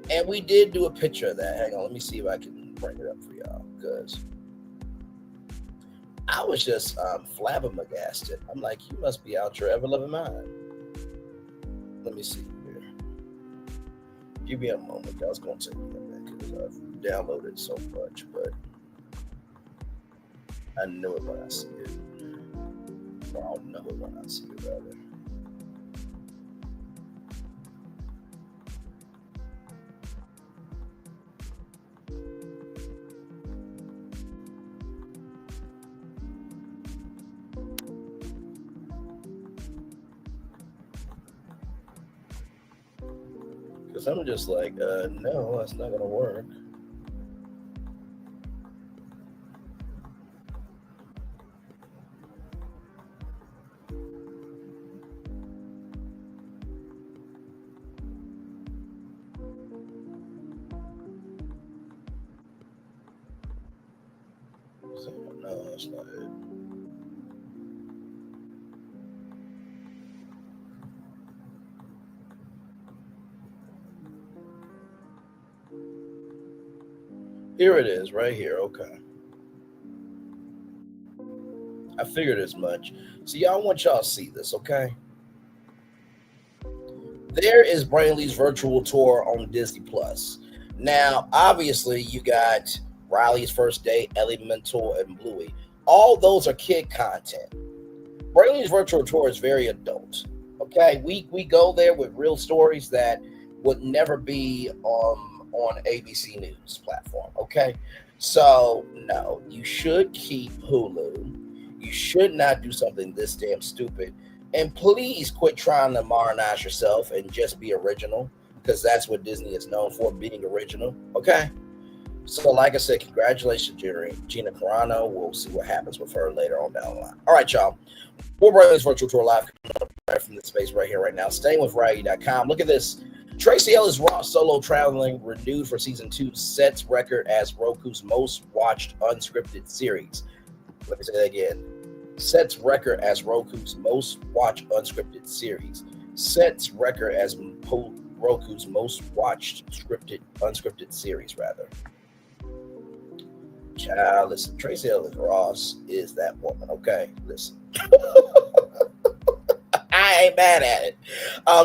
[SPEAKER 10] And we did do a picture of that. Hang on, let me see if I can bring it up for y'all. Because I was just flabbergasted. I'm like, you must be out your ever-loving mind. Let me see here. Give me a moment. I was going to take me a minute because I've downloaded so much, but I knew it when I see it. Or I'll know it when I see it, rather. Because I'm just like, no, that's not going to work. So, no, that's not it. Here it is, right here. Okay. I figured as much. So y'all, I want y'all to see this, okay? There is Brainley's virtual tour on Disney Plus. Now, obviously, you got Riley's First Date, Elemental, and Bluey. All those are kid content. Brainley's virtual tour is very adult. Okay, we go there with real stories that would never be on ABC News platform. Okay, so no, you should keep Hulu. You should not do something this damn stupid. And please quit trying to modernize yourself and just be original, because that's what Disney is known for, being original. Okay. So like I said, congratulations, Gina Carano. We'll see what happens with her later on down the line. All right, y'all. More Brothers Virtual Tour live right from this space right here, right now. Staying with Variety.com. Look at this. Tracee Ellis Ross solo traveling renewed for season 2 sets record as Roku's most watched unscripted series. Let me say that again. Sets record as Roku's most watched unscripted series. Sets record as Roku's most watched unscripted series, rather. Child, listen, Tracee Ellis Ross is that woman, okay? Listen. I ain't mad at it.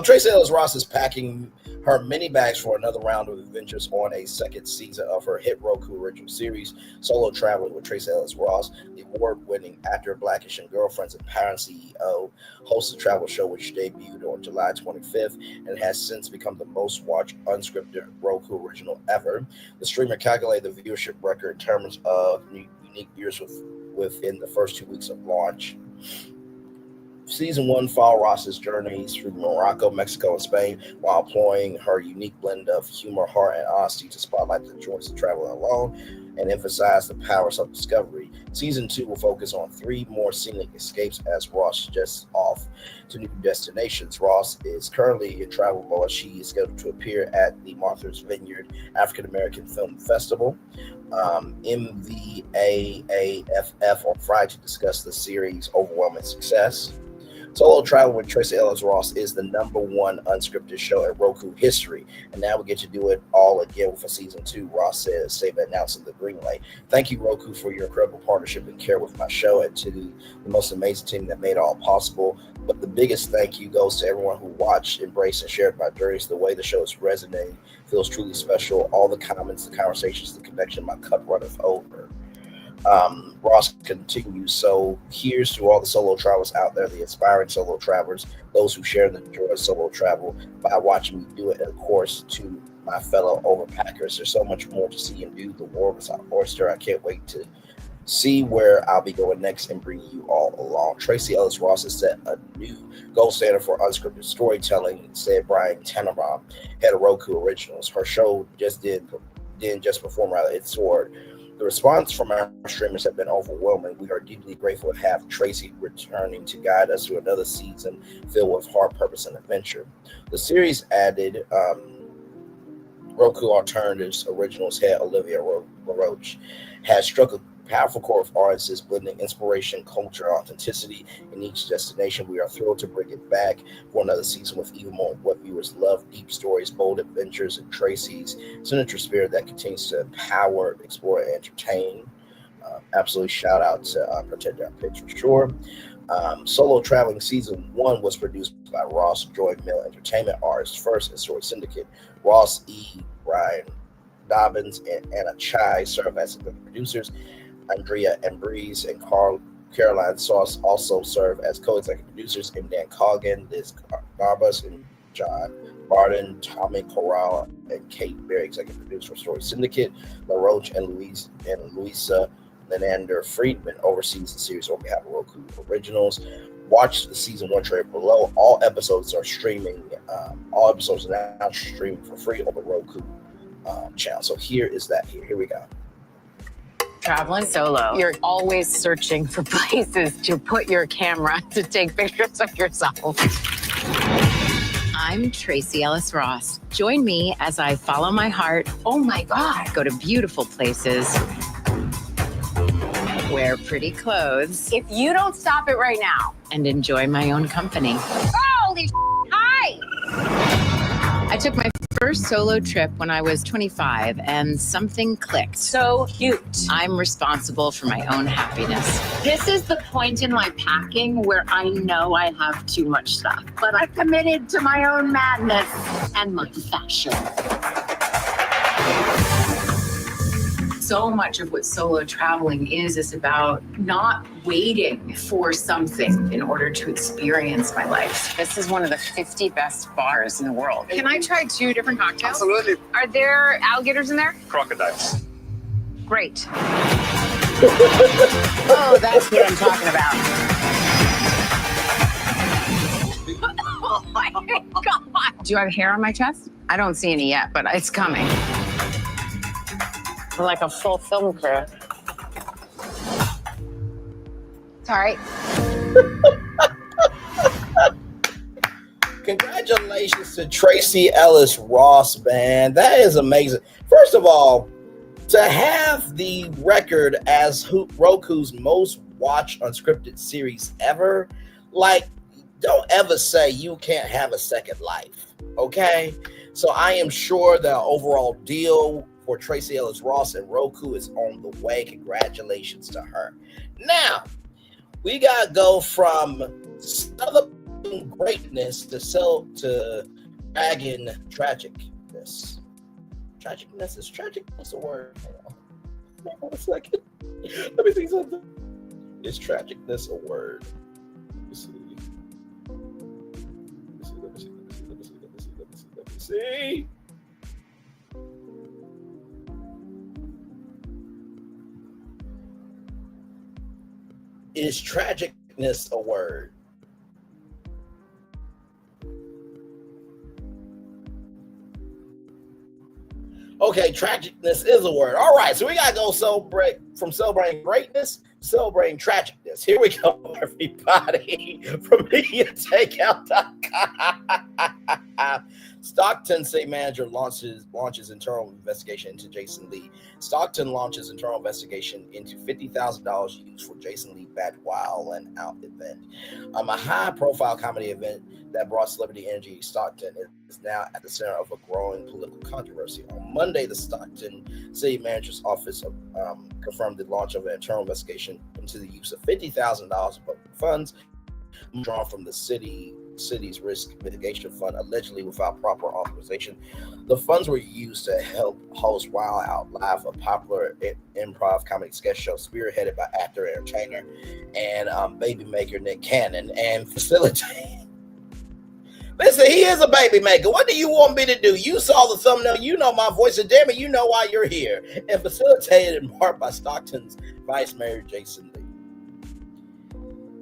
[SPEAKER 10] Tracee Ellis Ross is packing her mini bags for another round of adventures on a second season of her hit Roku original series, Solo Traveling with Tracee Ellis Ross. The award-winning actor, Blackish and Girlfriends and Parent CEO, hosts a travel show which debuted on July 25th and has since become the most watched unscripted Roku original ever. The streamer calculated the viewership record in terms of unique viewers within the first 2 weeks of launch. Season 1 followed Ross's journeys through Morocco, Mexico, and Spain while employing her unique blend of humor, heart, and honesty to spotlight the joys of traveling alone and emphasize the power of self-discovery. Season 2 will focus on 3 more scenic escapes as Ross jets off to new destinations. Ross is currently in travel mode. She is scheduled to appear at the Martha's Vineyard African American Film Festival, MVAAFF, on Friday to discuss the series' overwhelming success. Solo Travel with Tracee Ellis Ross is the #1 unscripted show in Roku history, and now we get to do it all again for season 2. Ross says, statement announcing the green light. Thank you, Roku, for your incredible partnership and care with my show, and to the most amazing team that made it all possible. But the biggest thank you goes to everyone who watched, embraced, and shared my journeys. The way the show is resonating feels truly special. All the comments, the conversations, the connection, my cup runneth over. Ross continues. So here's to all the solo travelers out there, the inspiring solo travelers, those who share the joy of solo travel by watching me do it, and of course to my fellow overpackers. There's so much more to see and do. The world is our oyster. I can't wait to see where I'll be going next and bring you all along. Tracee Ellis Ross has set a new gold standard for unscripted storytelling, said Brian Tannebaum, head of Roku Originals. Her show didn't just perform, rather it soared. The response from our streamers have been overwhelming. We are deeply grateful to have Tracee returning to guide us through another season filled with heart, purpose, and adventure. The series added Roku Alternatives Originals head Olivia LaRoche has struck a powerful chord of audiences, blending inspiration, culture, authenticity in each destination. We are thrilled to bring it back for another season with even more of what viewers love: deep stories, bold adventures, and Tracee's signature spirit that continues to empower, explore, and entertain. Absolutely shout out to Protect Our Pitch for sure. Solo Traveling Season 1 was produced by Ross Joy Mill Entertainment, Artist First, and Story Syndicate. Ross E. Brian Dobbins and Anna Chai serve as the producers. Andrea Embreeze and Caroline Sauce also serve as co-executive producers, and Dan Coggin, Liz Garbus, and John Barden, Tommy Corral, and Kate Berry, executive producer for Story Syndicate. LaRoche and Louisa Lenander Friedman oversees the series on behalf of Roku Originals. Watch the season 1 trailer below. All episodes are streaming. All episodes are now streaming for free on the Roku channel. So here we go.
[SPEAKER 17] Traveling solo, you're always searching for places to put your camera to take pictures of yourself. I'm Tracee Ellis Ross. Join me as I follow my heart. Oh my God. Go to beautiful places. Wear pretty clothes. If you don't stop it right now. And enjoy my own company. Holy hi! I took my first solo trip when I was 25 and something clicked. So cute. I'm responsible for my own happiness. This is the point in my packing where I know I have too much stuff, but I'm committed to my own madness and my fashion. So much of what solo traveling is about not waiting for something in order to experience my life. This is one of the 50 best bars in the world. Can I try 2 different cocktails? Absolutely. Are there alligators in there?
[SPEAKER 9] Crocodiles.
[SPEAKER 17] Great. Oh, that's what I'm talking about. Oh my God. Do you have hair on my chest? I don't see any yet, but it's coming. Like a full film crew. It's all right.
[SPEAKER 10] Congratulations to Tracee Ellis Ross, man. That is amazing. First of all, to have the record as Roku's most watched unscripted series ever, like, don't ever say you can't have a second life, okay? So I am sure the overall deal for Tracee Ellis Ross and Roku is on the way. Congratulations to her. Now, we gotta go from celebrating greatness to dragging tragicness. Tragicness is tragicness a word? Hang on 1 second. Let me see something. Is tragicness a word? Let me see. Let me see. Is tragicness a word? Okay, tragicness is a word. All right, so we gotta go celebrating greatness, celebrating tragicness. Here we go, everybody, from MediaTakeout.com. Stockton State Manager launches internal investigation into Jason Lee. Stockton launches internal investigation into $50,000 used for Jason Lee Bad Wild and Out event. A high-profile comedy event that brought celebrity energy to Stockton is now at the center of a growing political controversy. On Monday, the Stockton City Manager's Office confirmed the launch of an internal investigation into the use of $50,000 of public funds drawn from the city's risk mitigation fund, allegedly without proper authorization. The funds were used to help host Wild Out Live, a popular improv comedy sketch show spearheaded by actor, entertainer, and baby maker Nick Cannon, and facilitate. Listen, he is a baby maker. What do you want me to do? You saw the thumbnail. You know my voice, and damn it, you know why you're here. And facilitated in part by Stockton's Vice Mayor Jason Lee.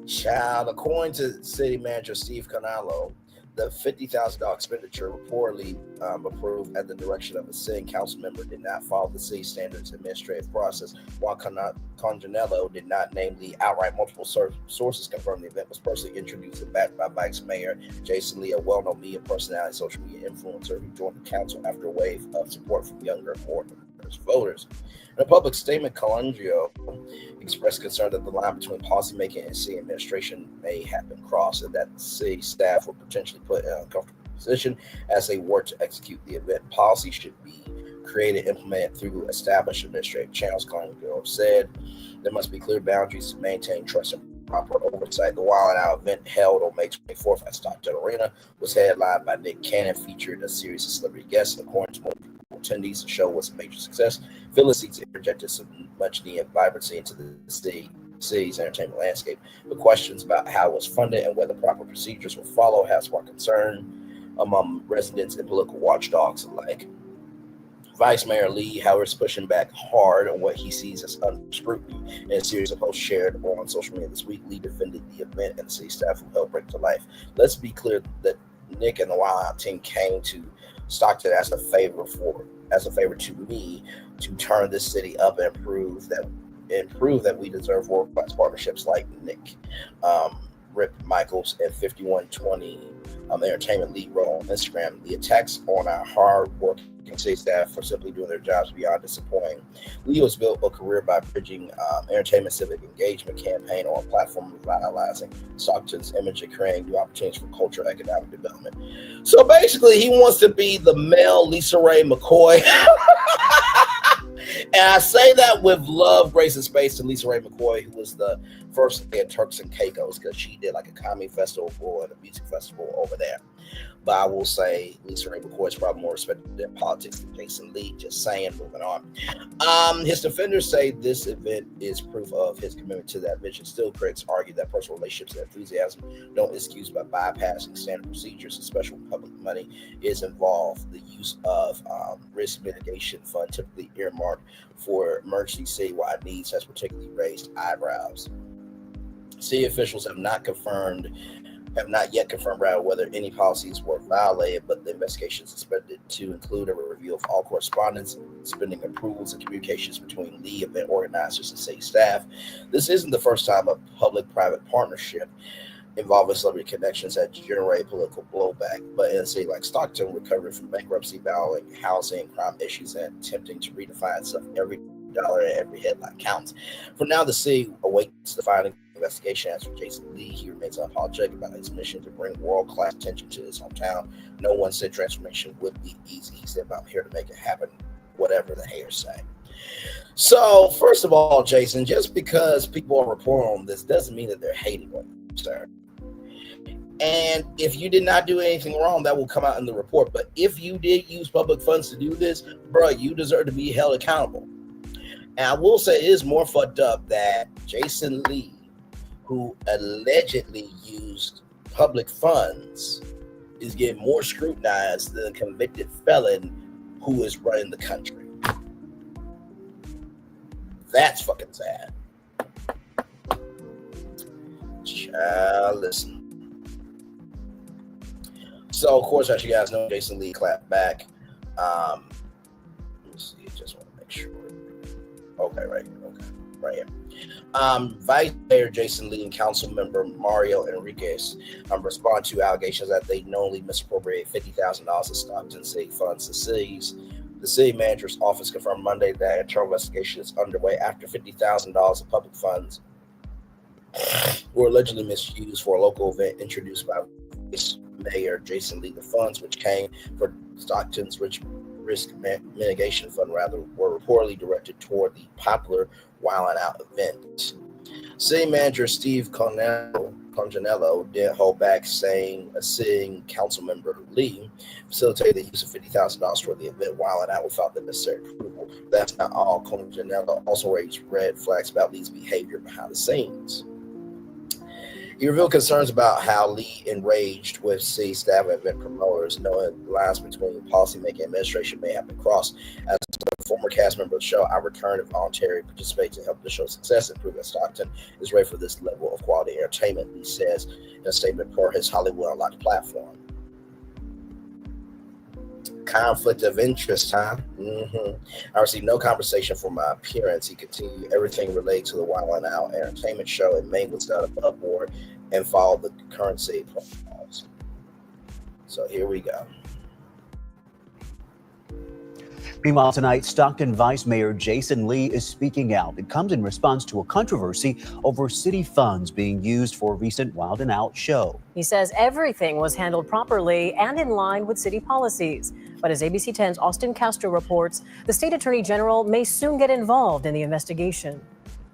[SPEAKER 10] Child, according to City Manager Steve Carano, the $50,000 expenditure reportedly approved at the direction of a city council member did not follow the city standards administrative process, while Conjanello did not name the outright. Multiple sources confirmed the event was personally introduced and backed by Vice Mayor Jason Lee, a well-known media personality, social media influencer who joined the council after a wave of support from younger, more diverse voters. In a public statement, Colangio expressed concern that the line between policymaking and city administration may have been crossed, and that city staff were potentially put in an uncomfortable position as they work to execute the event. Policy should be created and implemented through established administrative channels, Colangio said. There must be clear boundaries to maintain trust and proper oversight. The Wild Out event, held on May 24th at Stockton Arena, was headlined by Nick Cannon, featured a series of celebrity guests. According to attendees, the show was a major success. Phyllis Seats interjected some much needed vibrancy into the city's entertainment landscape. The questions about how it was funded and whether proper procedures were followed has sparked concern among residents and political watchdogs alike. Vice Mayor Lee, however, is pushing back hard on what he sees as under scrutiny. In a series of posts shared on social media this week, Lee defended the event and the city staff who helped bring it to life. Let's be clear that Nick and the Wild Out team came to Stockton as a favor to me to turn this city up and prove that we deserve world-class partnerships like Nick, Rip Michaels, and 5120 Entertainment League wrote on Instagram. The attacks on our hard-working city staff for simply doing their jobs beyond disappointing. Lee has built a career by bridging entertainment civic engagement campaign on a platform revitalizing Stockton's image and creating new opportunities for cultural and economic development. So basically, he wants to be the male Lisa Ray McCoy. And I say that with love, grace, and space to Lisa Ray McCoy, who was the first day at Turks and Caicos, because she did like a comedy festival and a music festival over there. But I will say Lisa Ray McCoy is probably more respected in politics than Jason Lee. Just saying, moving on. His defenders say this event is proof of his commitment to that vision. Still, critics argue that personal relationships and enthusiasm don't excuse by bypassing standard procedures. Special public money is involved. The use of risk mitigation fund, typically earmarked for emergency citywide needs, has particularly raised eyebrows. City officials have not yet confirmed whether any policies were violated, but the investigation is suspended to include a review of all correspondence, spending approvals, and communications between Lee event organizers and city staff. This isn't the first time a public-private partnership involving celebrity connections has generated political blowback, but in a city like Stockton, recovering from bankruptcy, battling housing, crime issues, and attempting to redefine itself, every dollar and every headline counts. For now, the city awaits the final investigation. As for Jason Lee, he remains unapologetic about his mission to bring world-class attention to his hometown. No one said transformation would be easy. He said, I'm here to make it happen, whatever the haters say. So, first of all, Jason, just because people are reporting on this doesn't mean that they're hating on you, sir. And if you did not do anything wrong, that will come out in the report. But if you did use public funds to do this, bro, you deserve to be held accountable. And I will say it is more fucked up that Jason Lee, who allegedly used public funds, is getting more scrutinized than a convicted felon who is running the country. That's fucking sad. Child, listen. So, of course, as you guys know, Jason Lee clapped back. Let me see. I just want to make sure. Okay, right here. Okay, right here. Vice Mayor Jason Lee and Council Member Mario Enriquez respond to allegations that they knowingly misappropriated $50,000 of Stockton City funds. The city manager's office confirmed Monday that internal investigation is underway after $50,000 of public funds were allegedly misused for a local event introduced by Vice Mayor Jason Lee. The funds, which came for Stockton's risk mitigation fund, were reportedly directed toward the popular Wild Out event. City Manager Steve Carano Conginello didn't hold back, saying a sitting council member Lee facilitated the use of $50,000 for the event while and out without the necessary approval. That's not all. Conginello also raised red flags about Lee's behavior behind the scenes. He revealed concerns about how Lee enraged with city staff and event promoters, knowing lines between policymaking and administration may have been crossed. As a former cast member of the show, I returned and voluntarily participate to help the show's success and prove that Stockton is ready for this level of quality entertainment, Lee says in a statement for his Hollywood Unlocked platform. Conflict of interest, huh? I received no compensation for my appearance. He continued, everything related to the Wild and Out entertainment show in Maine was done above board and followed the current city protocols. So here we go.
[SPEAKER 18] Meanwhile, tonight, Stockton Vice Mayor Jason Lee is speaking out. It comes in response to a controversy over city funds being used for a recent Wild and Out show.
[SPEAKER 19] He says everything was handled properly and in line with city policies. But as ABC 10's Austin Castro reports, the state attorney general may soon get involved in the investigation.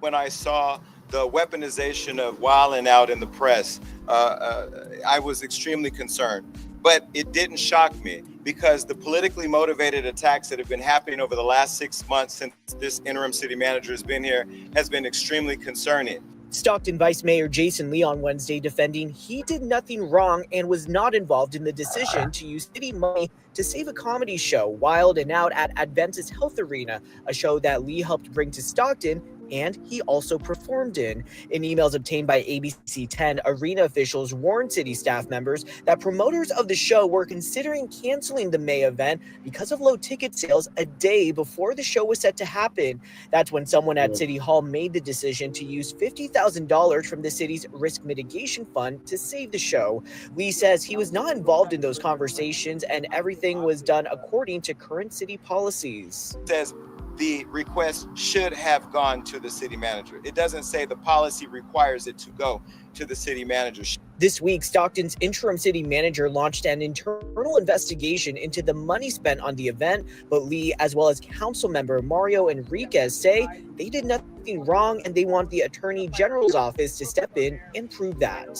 [SPEAKER 20] When I saw the weaponization of Wild and Out in the press, I was extremely concerned. But it didn't shock me because the politically motivated attacks that have been happening over the last 6 months since this interim city manager has been here has been extremely concerning.
[SPEAKER 21] Stockton Vice Mayor Jason Lee on Wednesday defending he did nothing wrong and was not involved in the decision to use city money to save a comedy show, Wild and Out at Adventist Health Arena, a show that Lee helped bring to Stockton and he also performed in. In emails obtained by ABC 10, arena officials warned city staff members that promoters of the show were considering canceling the May event because of low ticket sales a day before the show was set to happen. That's when someone at City Hall made the decision to use $50,000 from the city's risk mitigation fund to save the show. Lee says he was not involved in those conversations and everything was done according to current city policies.
[SPEAKER 20] Says the request should have gone to the city manager. It doesn't say the policy requires it to go to the city manager.
[SPEAKER 21] This week, Stockton's interim city manager launched an internal investigation into the money spent on the event, but Lee, as well as council member Mario Enriquez, say they did nothing wrong and they want the attorney general's office to step in and prove that.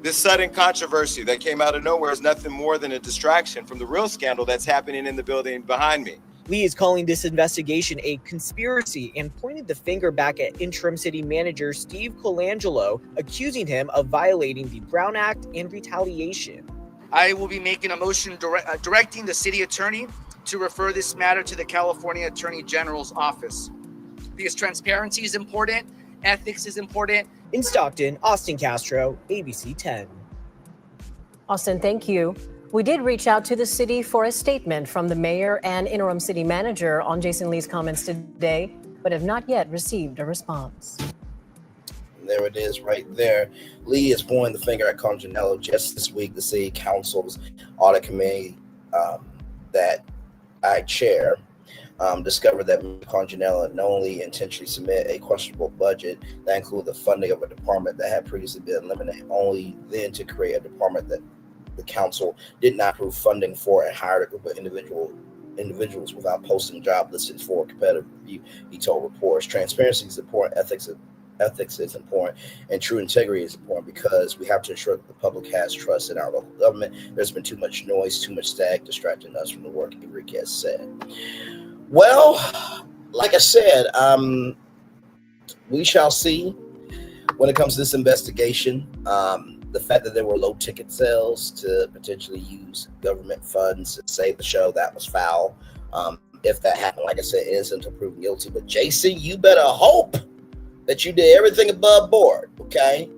[SPEAKER 20] This sudden controversy that came out of nowhere is nothing more than a distraction from the real scandal that's happening in the building behind me.
[SPEAKER 21] Lee is calling this investigation a conspiracy and pointed the finger back at interim city manager Steve Colangelo, accusing him of violating the Brown Act and retaliation.
[SPEAKER 22] I will be making a motion directing the city attorney to refer this matter to the California Attorney General's office. Because transparency is important, ethics is important.
[SPEAKER 21] In Stockton, Austin Castro, ABC 10.
[SPEAKER 19] Austin, thank you. We did reach out to the city for a statement from the mayor and interim city manager on Jason Lee's comments today, but have not yet received a response.
[SPEAKER 10] There it is right there. Lee is pointing the finger at Conginello. Just this week, the city council's audit committee that I chair discovered that Conginello not only intentionally submitted a questionable budget that included the funding of a department that had previously been eliminated, only then to create a department that the council did not approve funding for and hired a group of individuals without posting job listings for a competitive review, he told reporters. Transparency is important, ethics is important, and true integrity is important because we have to ensure that the public has trust in our local government. There's been too much noise, too much static distracting us from the work Enriquez said. Well, like I said, we shall see when it comes to this investigation. The fact that there were low ticket sales to potentially use government funds to save the show, that was foul. If that happened, like I said, innocent until proven guilty. But Jason, you better hope that you did everything above board, okay?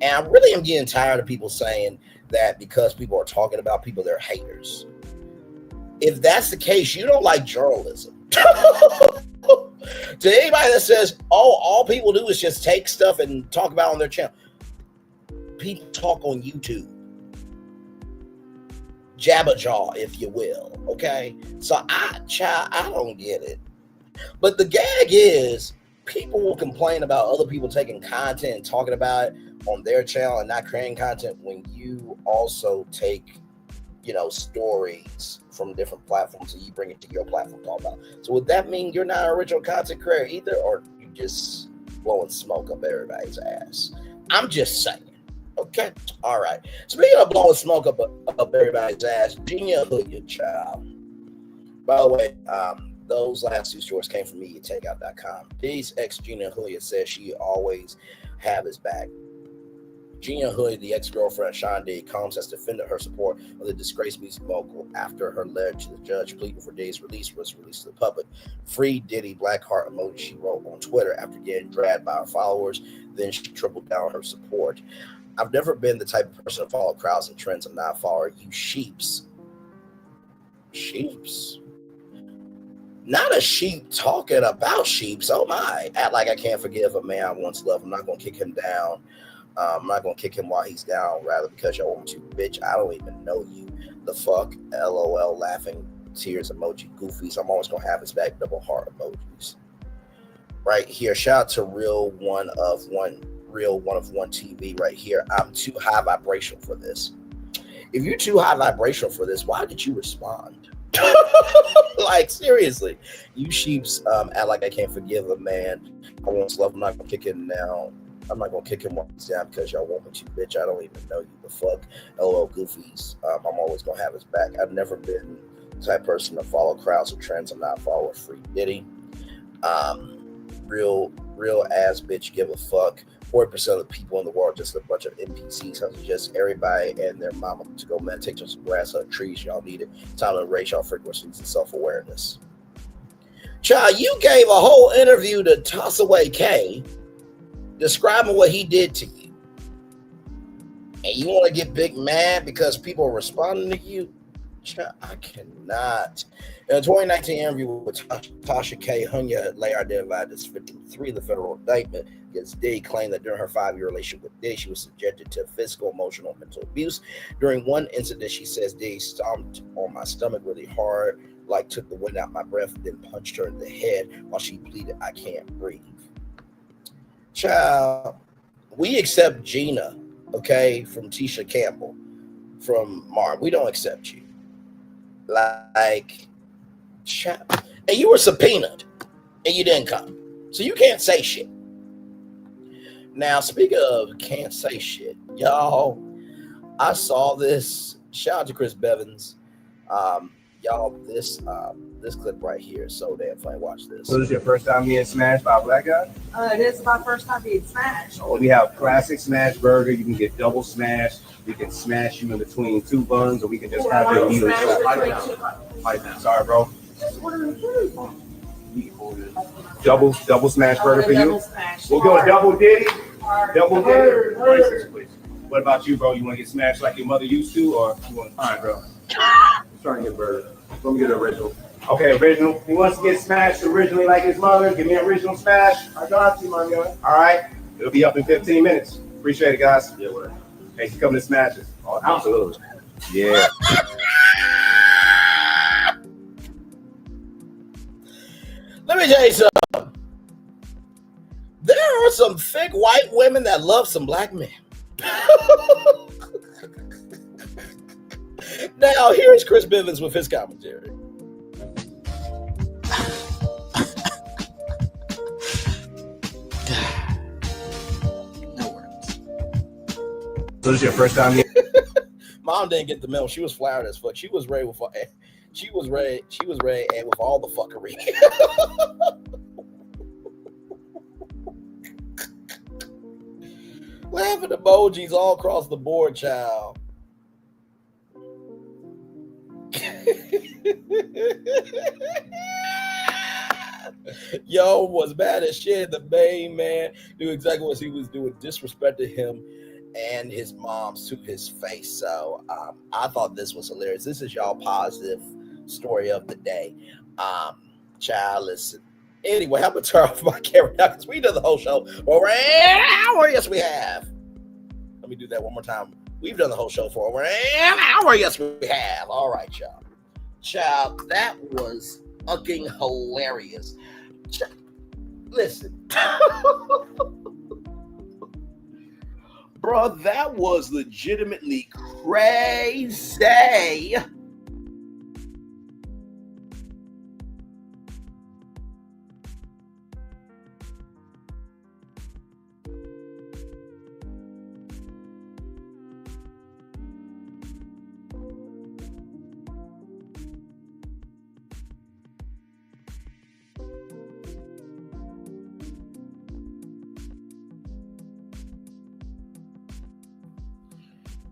[SPEAKER 10] And I really am getting tired of people saying that because people are talking about people, they're haters. If that's the case, you don't like journalism. To anybody that says, oh, all people do is just take stuff and talk about it on their channel. People talk on YouTube. Jabberjaw, if you will, okay? So I don't get it. But the gag is people will complain about other people taking content and talking about it on their channel and not creating content when you also take, stories from different platforms and you bring it to your platform to talk about. So would that mean you're not an original content creator either, or you just blowing smoke up everybody's ass? I'm just saying. Okay. All right. Speaking of blowing smoke up everybody's ass, Gina Huynh, child. By the way, those last two stories came from MediaTakeout.com. Diddy's ex Gina Huynh says she always have his back. Gina Huynh, the ex-girlfriend of Sean Diddy Combs, has defended her support of the disgraced music mogul after her letter to the judge pleading for Diddy's release was released to the public. Free Diddy, black heart emoji, she wrote on Twitter after getting dragged by her followers. Then she tripled down her support. I've never been the type of person to follow crowds and trends. I'm not a follower. You sheeps. Sheeps? Not a sheep talking about sheeps. Oh my. Act like I can't forgive a man I once loved. I'm not going to kick him down. I'm not going to kick him while he's down, rather because y'all want to. Bitch, I don't even know you. The fuck? LOL, laughing, tears emoji, goofies. I'm always going to have his back, double heart emojis. Right here. Shout out to Real One of One TV right here. I'm too high vibrational for this. If you're too high vibrational for this, why did you respond? Like, seriously. You sheeps act like I can't forgive a man I once loved. I'm not going to kick him down. I'm not going to kick him while he's down because y'all want me to, bitch. I don't even know you. The fuck? LOL goofies. I'm always going to have his back. I've never been the type of person to follow crowds or trends. I'm not following Free Diddy. Real ass bitch give a fuck. 40% of the people in the world just a bunch of NPCs. I suggest everybody and their mama to go meditate on some grass or trees. Y'all need it. Time to raise y'all frequencies and self-awareness. Child, you gave a whole interview to Toss Away K describing what he did to you. And you want to get big mad because people are responding to you? Child, I cannot. In a 2019 interview with Tasha K. Huynh, later identified as 53 of the federal indictment against Diddy, claimed that during her 5-year relationship with Diddy, she was subjected to physical, emotional, and mental abuse. During one incident, she says Diddy stomped on my stomach really hard, like took the wind out my breath, and then punched her in the head while she pleaded, I can't breathe. Child, we accept Gina, okay, from Tisha Campbell, from Marv. We don't accept you. Like, child. And you were subpoenaed, and you didn't come. So you can't say shit. Now, speaking of can't say shit, y'all, I saw this. Shout out to Chris Bevins. Y'all, this clip right here is so damn funny. Watch this.
[SPEAKER 4] So this is your first time being smashed by a black guy?
[SPEAKER 6] It is my first time being smashed.
[SPEAKER 4] We have classic smash burger. You can get double smash. We can smash you in between two buns, or we can just have your meal. Sorry, bro. Double smash burger for you. We'll go double Diddy. Double Diddy. What about you, bro? You want to get smashed like your mother used to, or you want? All right, bro. Trying to get burger. Let me get an original. Okay, original. He wants to get smashed originally like his mother. Give me an original smash. I got you, my guy. All right. It'll be up in 15 minutes. Appreciate it, guys. Yeah, whatever. Thanks for coming to smash us. Oh, absolutely. Yeah.
[SPEAKER 10] Let me tell you something. There are some thick white women that love some black men. Now, here's Chris Bivens with his commentary.
[SPEAKER 4] No words. So this is your first time here?
[SPEAKER 10] Mom didn't get the mail. She was flattered as fuck. She was ready with and with all the fuckery. Laughing emojis all across the board, child. Yo was bad as shit. The main man knew exactly what he was doing, disrespected him and his moms to his face. So I thought this was hilarious. This is y'all positive story of the day. Child, listen. Anyway, I'm gonna turn off my camera now because we did the whole show for over an hour. Yes, we have. Let me do that one more time. We've done the whole show for over an hour. Yes, we have. All right, y'all. Child, that was fucking hilarious. Listen. Bro, that was legitimately crazy.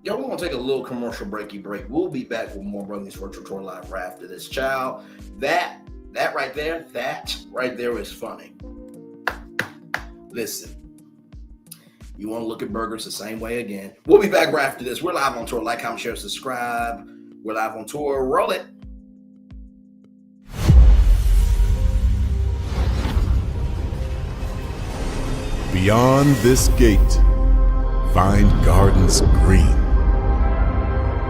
[SPEAKER 10] Y'all, we're gonna take a little commercial break. We'll be back with more Brothers Virtual Tour Live right after this. Child, that right there is funny. Listen, you want to look at burgers the same way again? We'll be back right after this. We're live on tour. Like, comment, share, subscribe. We're live on tour. Roll it.
[SPEAKER 1] Beyond this gate, find gardens green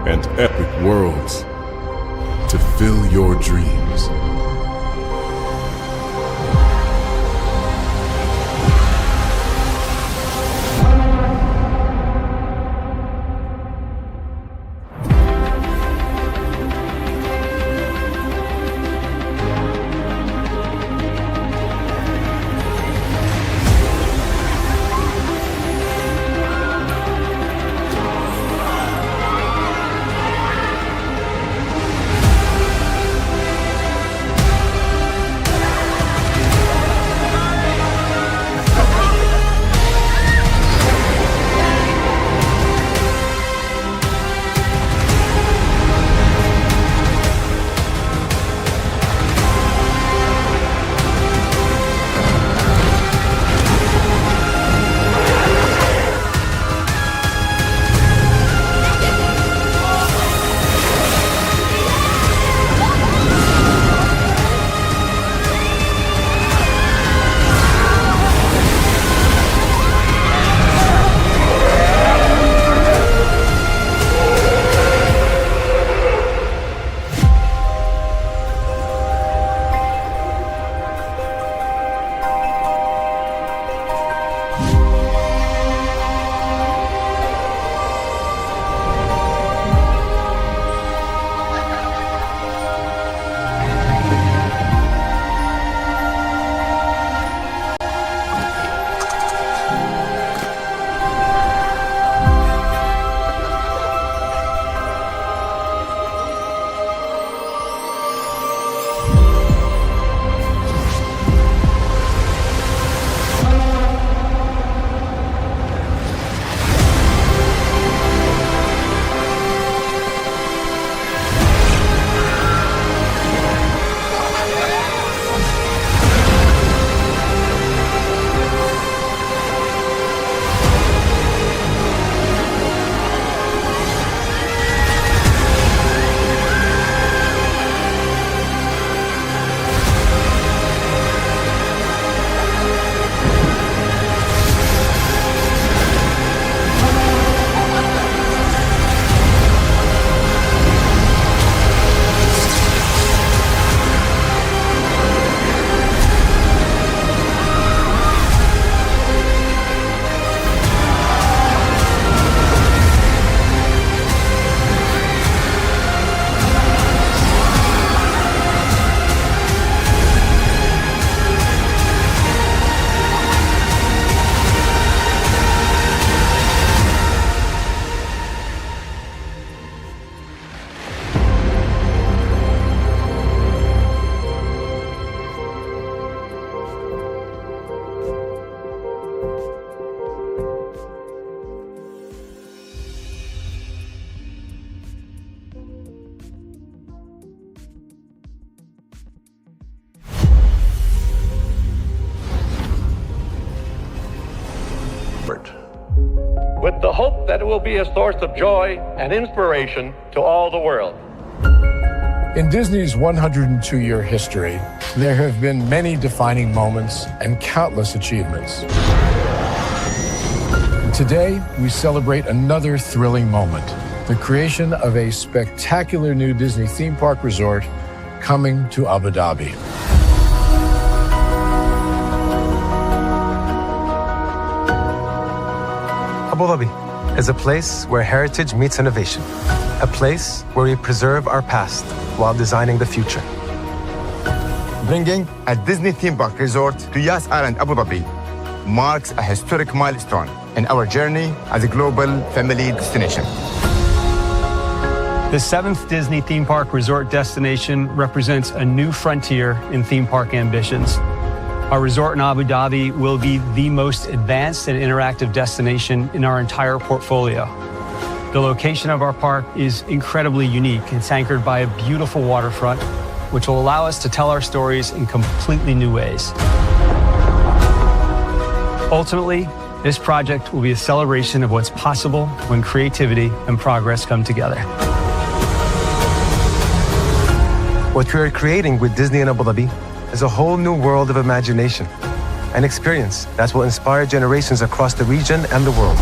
[SPEAKER 1] and epic worlds to fill your dreams.
[SPEAKER 8] with the hope that it will be a source of joy and inspiration to all the world.
[SPEAKER 23] In Disney's 102-year history, there have been many defining moments and countless achievements. Today, we celebrate another thrilling moment, the creation of a spectacular new Disney theme park resort coming to Abu Dhabi.
[SPEAKER 24] Abu Dhabi is a place where heritage meets innovation, a place where we preserve our past while designing the future.
[SPEAKER 25] Bringing a Disney theme park resort to Yas Island, Abu Dhabi, marks a historic milestone in our journey as a global family destination.
[SPEAKER 26] The 7th Disney theme park resort destination represents a new frontier in theme park ambitions. Our resort in Abu Dhabi will be the most advanced and interactive destination in our entire portfolio. The location of our park is incredibly unique. It's anchored by a beautiful waterfront, which will allow us to tell our stories in completely new ways. Ultimately, this project will be a celebration of what's possible when creativity and progress come together.
[SPEAKER 24] What we are creating with Disney in Abu Dhabi is a whole new world of imagination, an experience that will inspire generations across the region and the world.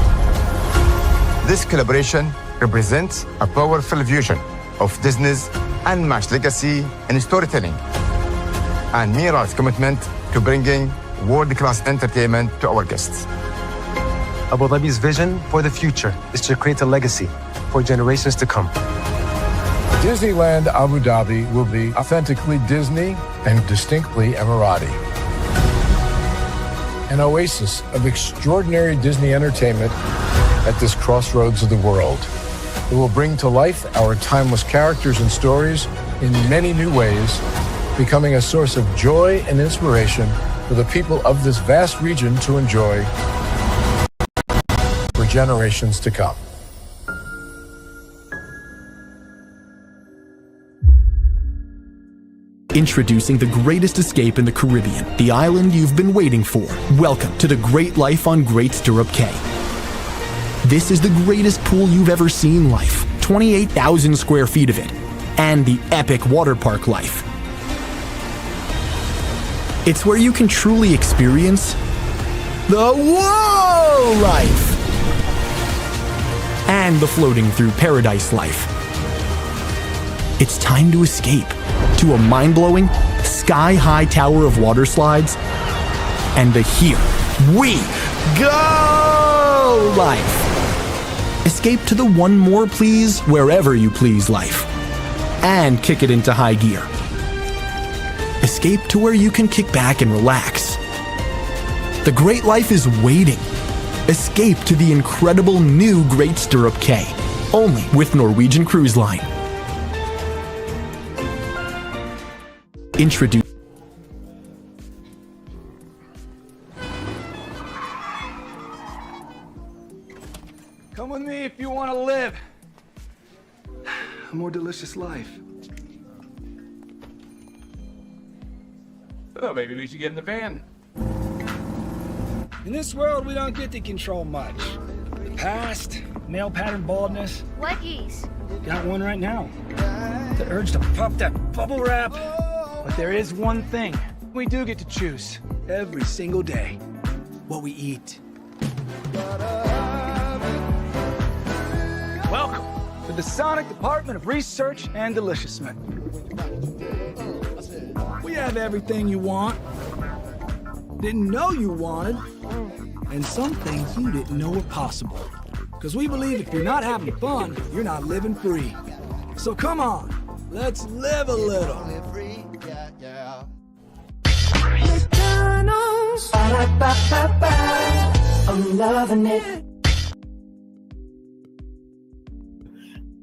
[SPEAKER 25] This collaboration represents a powerful fusion of Disney's unmatched legacy in storytelling and Mira's commitment to bringing world-class entertainment to our guests.
[SPEAKER 24] Abu Dhabi's vision for the future is to create a legacy for generations to come.
[SPEAKER 23] Disneyland Abu Dhabi will be authentically Disney and distinctly Emirati. An oasis of extraordinary Disney entertainment at this crossroads of the world. It will bring to life our timeless characters and stories in many new ways, becoming a source of joy and inspiration for the people of this vast region to enjoy for generations to come.
[SPEAKER 2] Introducing the greatest escape in the Caribbean, the island you've been waiting for. Welcome to the Great Life on Great Stirrup Cay. This is the greatest pool you've ever seen life, 28,000 square feet of it, and the epic water park life. It's where you can truly experience the whoa life and the floating through paradise life. It's time to escape to a mind-blowing, sky-high tower of water slides and the Here We Go life. Escape to the one more please wherever you please life and kick it into high gear. Escape to where you can kick back and relax. The great life is waiting. Escape to the incredible new Great Stirrup Cay, only with Norwegian Cruise Line. Introduce.
[SPEAKER 3] Come with me if you want to live a more delicious life.
[SPEAKER 5] Oh, maybe we should get in the van.
[SPEAKER 3] In this world, we don't get to control much. The past, male pattern baldness.
[SPEAKER 7] Leggies.
[SPEAKER 3] Got one right now. The urge to puff that bubble wrap. But there is one thing we do get to choose every single day: what we eat. Welcome to the Sonic Department of Research and Deliciousment. We have everything you want, didn't know you wanted, and some things you didn't know were possible. Because we believe if you're not having fun, you're not living free. So come on, let's live a little. McDonald's. I'm loving it.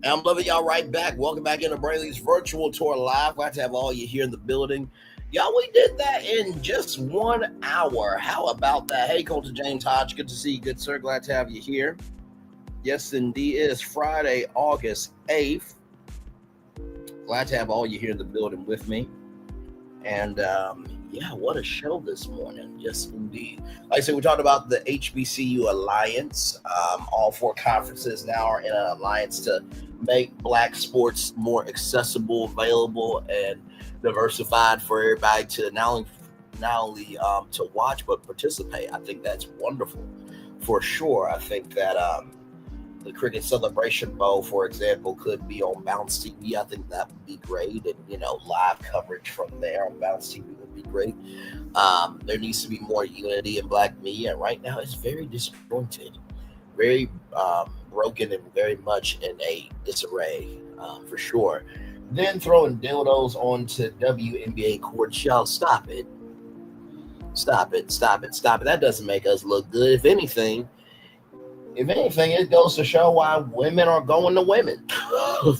[SPEAKER 10] I'm loving y'all right back. Welcome back into Brainley's virtual tour live. Glad to have all you here in the building. Y'all, we did that in just 1 hour. How about that? Hey, Coach James Hodge, good to see you, good sir. Glad to have you here. Yes, indeed. It is Friday, August 8th. Glad to have all you here in the building with me. And yeah, what a show this morning. Yes, indeed. Like I said, we talked about the HBCU Alliance. All 4 conferences now are in an alliance to make Black sports more accessible, available, and diversified for everybody to not only to watch but participate. I think that's wonderful for sure. I think that the Cricket Celebration Bowl, for example, could be on Bounce TV. I think that would be great, and live coverage from there on Bounce TV would be great. There needs to be more unity in Black media. Right now, it's very disjointed, very broken, and very much in a disarray for sure. Then throwing dildos onto WNBA courts, y'all, stop it. Stop it. That doesn't make us look good. If anything, it goes to show why women are going to women.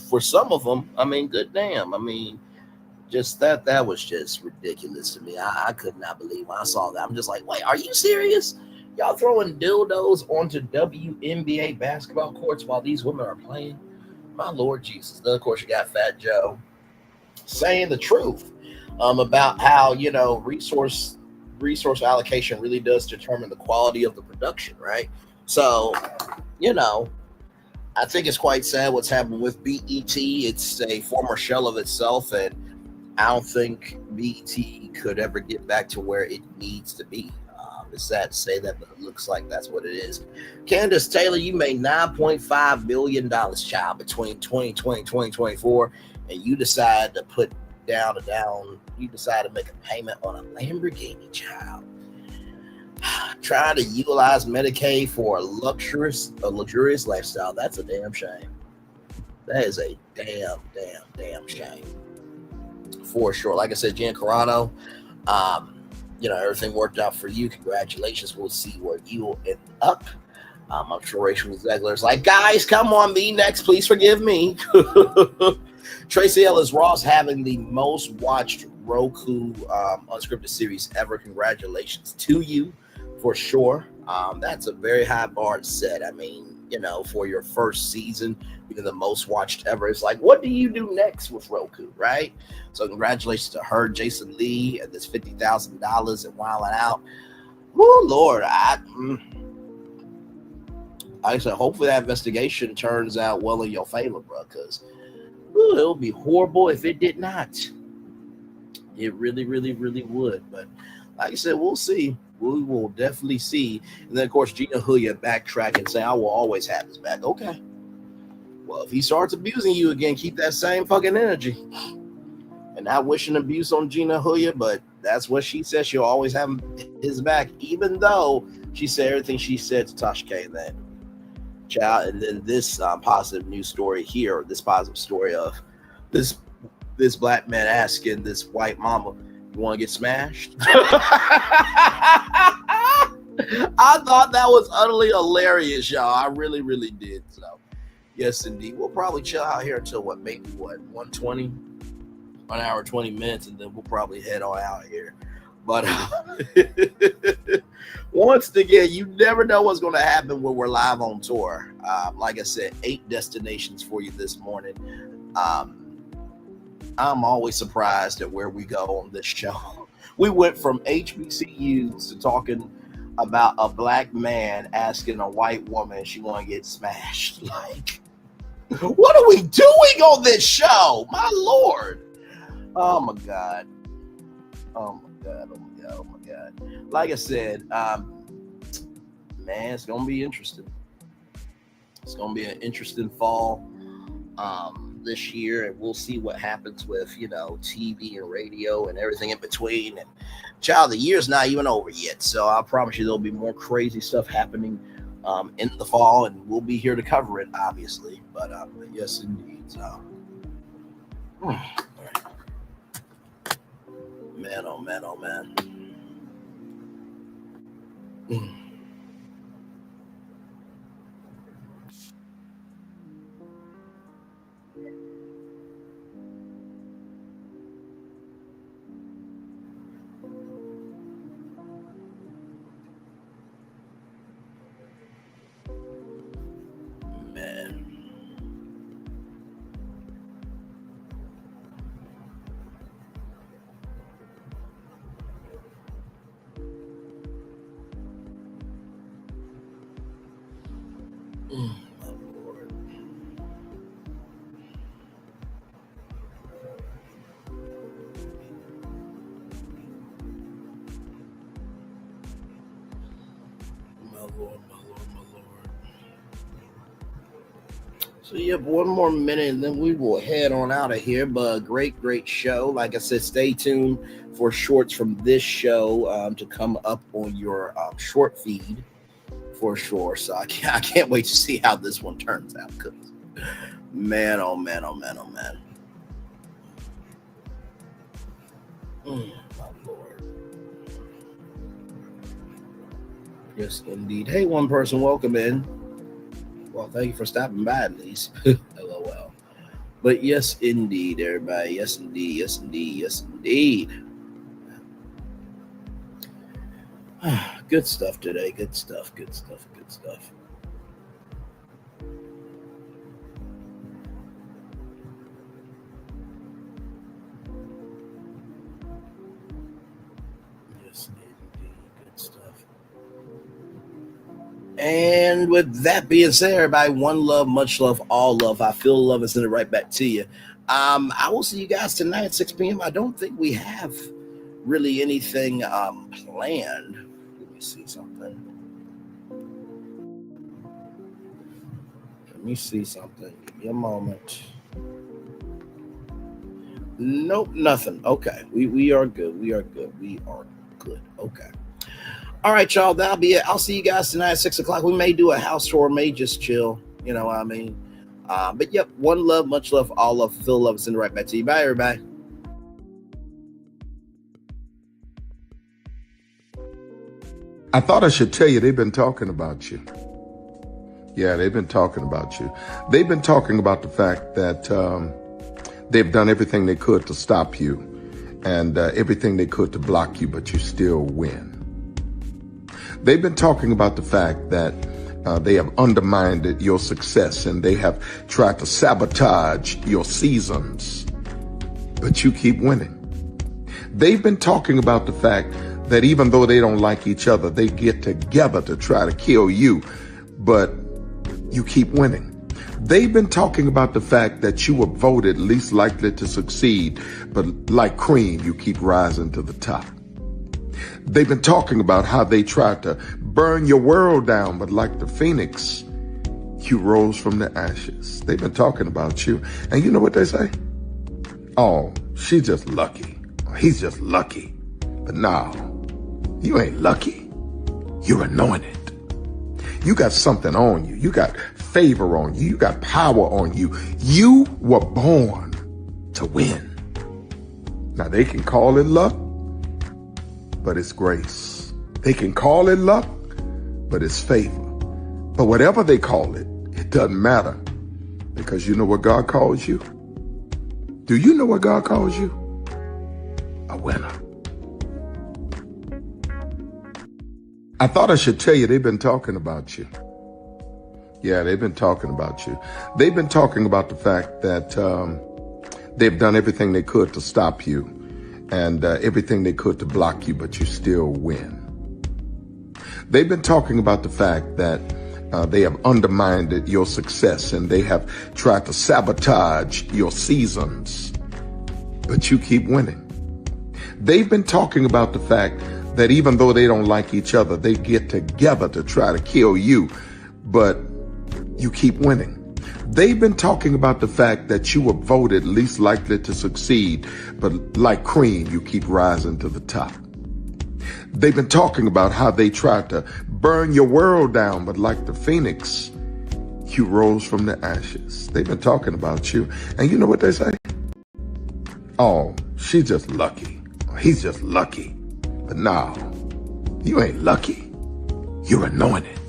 [SPEAKER 10] For some of them, good damn. Just that was just ridiculous to me. I could not believe when I saw that. I'm just like, wait, are you serious? Y'all throwing dildos onto WNBA basketball courts while these women are playing? My Lord Jesus. Then, of course, you got Fat Joe saying the truth about how, resource allocation really does determine the quality of the production, right? So, I think it's quite sad what's happened with BET. It's a former shell of itself, and I don't think BET could ever get back to where it needs to be. It's sad to say that, but it looks like that's what it is. Candice Taylor, you made $9.5 billion, child, between 2020 and 2024, and you decide to put you decide to make a payment on a Lamborghini, child. Trying to utilize Medicaid for a luxurious lifestyle. That's a damn shame. That is a damn shame. For sure. Like I said, Gina Carano, everything worked out for you. Congratulations. We'll see where you will end up. I'm sure Rachel Zegler's like, guys, come on, me next. Please forgive me. Tracee Ellis Ross having the most watched Roku unscripted series ever. Congratulations to you, for sure. That's a very high bar to set. I mean, for your first season, being the most watched ever. It's like, what do you do next with Roku, right? So congratulations to her, Jason Lee, and this $50,000 and Wildin' Out. Oh, Lord. I said, hopefully that investigation turns out well in your favor, bro, because it would be horrible if it did not. It really, really, really would. But like I said, we'll see. We will definitely see. And then, of course, Gina Huynh backtrack and say, I will always have his back. Okay. Well, if he starts abusing you again, keep that same fucking energy. And not wishing abuse on Gina Huynh, but that's what she says. She'll always have his back, even though she said everything she said to Tisha Campbell then. Child, and then this positive news story here, this positive story of this black man asking this white mama, you want to get smashed? I thought that was utterly hilarious, y'all. I really, really did. So, yes, indeed. We'll probably chill out here until maybe 1:20, 1 hour, 20 minutes, and then we'll probably head on out here. But once again, you never know what's going to happen when we're live on tour. Like I said, 8 destinations for you this morning. I'm always surprised at where we go on this show. We went from HBCUs to talking about a black man asking a white woman if she want to get smashed. Like, what are we doing on this show? My Lord. Oh, my God. Oh, my God. Oh, my God. Oh, my God. Like I said, man, it's going to be interesting. It's going to be an interesting fall this year, and we'll see what happens with, TV and radio and everything in between. And child, the year's not even over yet, so I promise you there'll be more crazy stuff happening in the fall, and we'll be here to cover it, obviously. But yes, indeed. So, man, oh man, oh man. So yeah, one more minute and then we will head on out of here. But great show. Like I said, stay tuned for shorts from this show to come up on your short feed for sure. So I can't wait to see how this one turns out. Cause man, oh man, oh man, oh man. My Lord. Yes, indeed. Hey, one person, welcome in. Well, thank you for stopping by at least. LOL. But yes, indeed, everybody. Yes, indeed. Yes, indeed. Yes, indeed. Good stuff today. Good stuff. Good stuff. Good stuff. Yes, indeed. Good stuff. And with that being said, everybody, one love, much love, all love. I feel love and send it right back to you. I will see you guys tonight at 6 p.m. I don't think we have really anything planned. Let me see something. Give me a moment. Nope, nothing. Okay, we are good. We are good. We are good. Okay. All right, y'all. That'll be it. I'll see you guys tonight at 6 o'clock. We may do a house tour, may just chill. You know what I mean? But yep, one love, much love, all love, feel love, send it right back to you. Bye, everybody.
[SPEAKER 5] I thought I should tell you they've been talking about you. Yeah, they've been talking about you. They've been talking about the fact that they've done everything they could to stop you and everything they could to block you, but you still win. They've been talking about the fact that they have undermined your success and they have tried to sabotage your seasons, but you keep winning. They've been talking about the fact that even though they don't like each other, they get together to try to kill you, but you keep winning. They've been talking about the fact that you were voted least likely to succeed, but like cream, you keep rising to the top. They've been talking about how they tried to burn your world down, but like the phoenix, you rose from the ashes. They've been talking about you. And you know what they say? Oh, she's just lucky. He's just lucky. But no, you ain't lucky. You're anointed. You got something on you. You got favor on you. You got power on you. You were born to win. Now they can call it luck, but it's grace. They can call it luck, but it's favor. But whatever they call it, it doesn't matter, because you know what God calls you? Do you know what God calls you? A winner. I thought I should tell you they've been talking about you. Yeah, they've been talking about you. They've been talking about the fact that they've done everything they could to stop you and everything they could to block you, but you still win. They've been talking about the fact that they have undermined your success and they have tried to sabotage your seasons, but you keep winning. They've been talking about the fact that even though they don't like each other, they get together to try to kill you, but you keep winning. They've been talking about the fact that you were voted least likely to succeed, but like cream, you keep rising to the top. They've been talking about how they tried to burn your world down, but like the phoenix, you rose from the ashes. They've been talking about you. And you know what they say? Oh, she's just lucky. He's just lucky. But no, you ain't lucky. You're anointed.